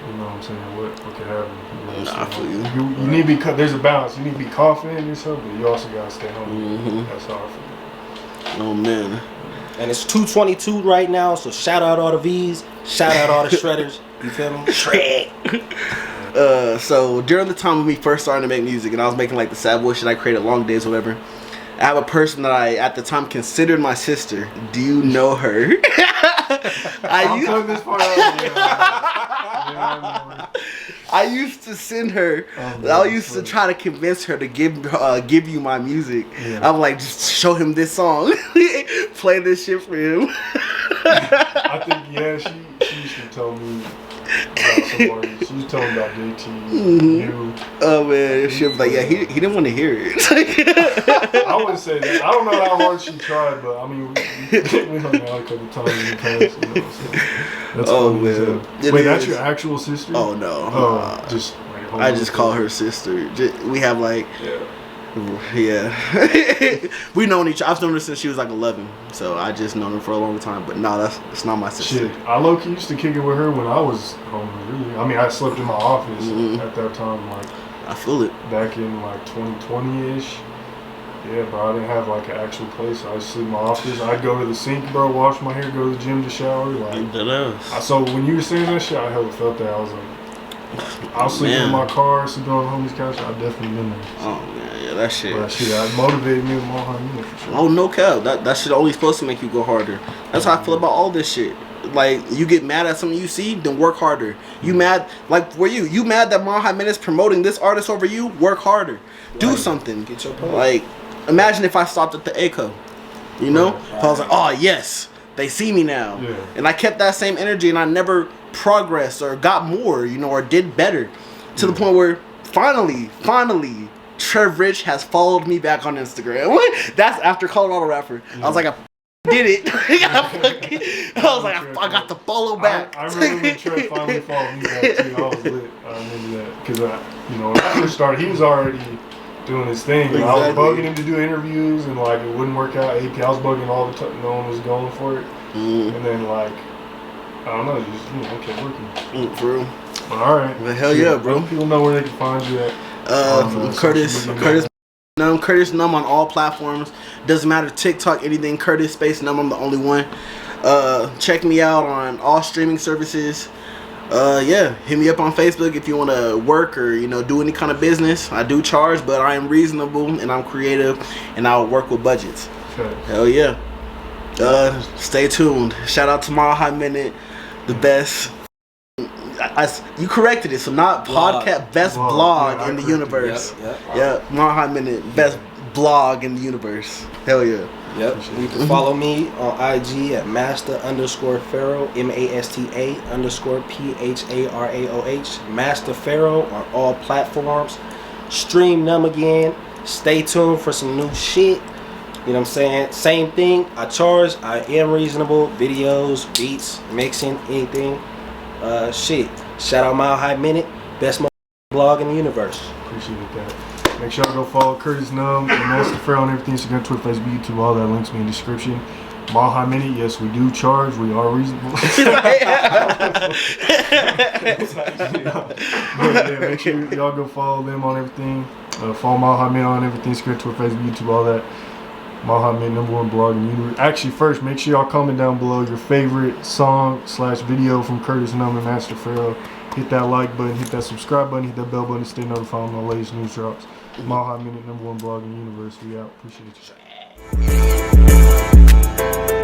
You know what I'm saying? What could happen? You know, I feel you. You need to be. There's a balance. You need to be confident in yourself, but you also gotta stay humble. Mm-hmm. That's how I feel. Oh man. And it's 2:22 right now, so shout out all the V's, shout out all the shredders. You feel me? Shred. So during the time when we first started to make music, and I was making like the sad boy shit, I created Long Days or whatever. I have a person that I at the time considered my sister. Do you know her? I used to send her. I used to try to convince her to give you my music. Yeah. I'm like, just show him this song, play this shit for him. I think she used to tell me about somebody. She was telling me about JT. You. Oh man, she was like, yeah, he didn't want to hear it. I wouldn't say that. I don't know how hard she tried, but I mean, we hung out a couple times in the past. You know, so that's funny. Man. Wait, that's your actual sister? Oh no. I just call her sister. We have like. Yeah. We known each other. I've known her since she was like 11, so I just known her for a long time. But no, that's not my sister. Shit, I low-key used to kick it with her when I was home. Really, I mean, I slept in my office at that time. Like, I feel it. Back in like 2020-ish. Yeah, bro, I didn't have like an actual place. I used to sleep in my office. I'd go to the sink, bro, wash my hair, go to the gym to shower. Like, so when you were saying that shit, I hella felt that. I was like, I was sleeping in my car, sleeping on the homie's couch. I definitely been there. So. Oh man, yeah, that shit. But shit, that motivated me with Mile High Minute for sure. Oh no cap, that shit only supposed to make you go harder. That's how I feel about all this shit. Like, you get mad at something you see, then work harder. You mad, like, for you mad that Mile High Minute's promoting this artist over you? Work harder. Do something. Get your point. Like, imagine if I stopped at the ACO. You know? If I was like, oh yes, they see me now. Yeah. And I kept that same energy and I never progressed or got more, you know, or did better. To the point where finally, Trev Rich has followed me back on Instagram. That's after Colorado Rapper. I was like, I did it. I was like, I got the follow back. I remember when Trev finally followed me back too. I was lit. I remember that. Because, you know, when I first started, he was already doing his thing. Exactly. I was bugging him to do interviews and like it wouldn't work out. AP, I was bugging all the time. No one was going for it. And then like, I don't know, just, you know, kept working. For real. But alright. Well, hell yeah, bro. People know where they can find you at. Kurtis Numb on all platforms. Doesn't matter, TikTok, anything, Kurtis space Numb, I'm the only one. Check me out on all streaming services. Hit me up on Facebook if you want to work or, you know, do any kind of business. I do charge, but I am reasonable and I'm creative and I'll work with budgets. Okay. Hell yeah. Stay tuned. Shout out to Mile High Minute, the best. You corrected it, so not podcast, best blog in the universe. Mile High Minute, best blog in the universe. Hell yeah. Yep. You can follow me on IG at Masta_Pharaoh, MASTA_PHARAOH. Masta Pharaoh on all platforms. Stream Numb again. Stay tuned for some new shit. You know what I'm saying? Same thing. I charge. I am reasonable. Videos, beats, mixing, anything. Shit. Shout out Mile High Minute. Best blog in the universe. Appreciate that. Make sure to go follow Kurtis Numb and Masta Pharaoh on everything. Instagram, Twitter, Facebook, YouTube. All that links be in the description. Mile High Minute. Yes, we do charge. We are reasonable. Yeah, make sure y'all go follow them on everything. Follow Mile High Minute on everything. Instagram, Twitter, Facebook, YouTube. All that. Mile High Minute, #1 blog in the universe. Actually, first, make sure y'all comment down below your favorite song/video from Kurtis Numb and Masta Pharaoh. Hit that like button, hit that subscribe button, hit that bell button to stay notified when the latest news drops. Mile High Minute, #1 blog in the universe. We out. Appreciate you.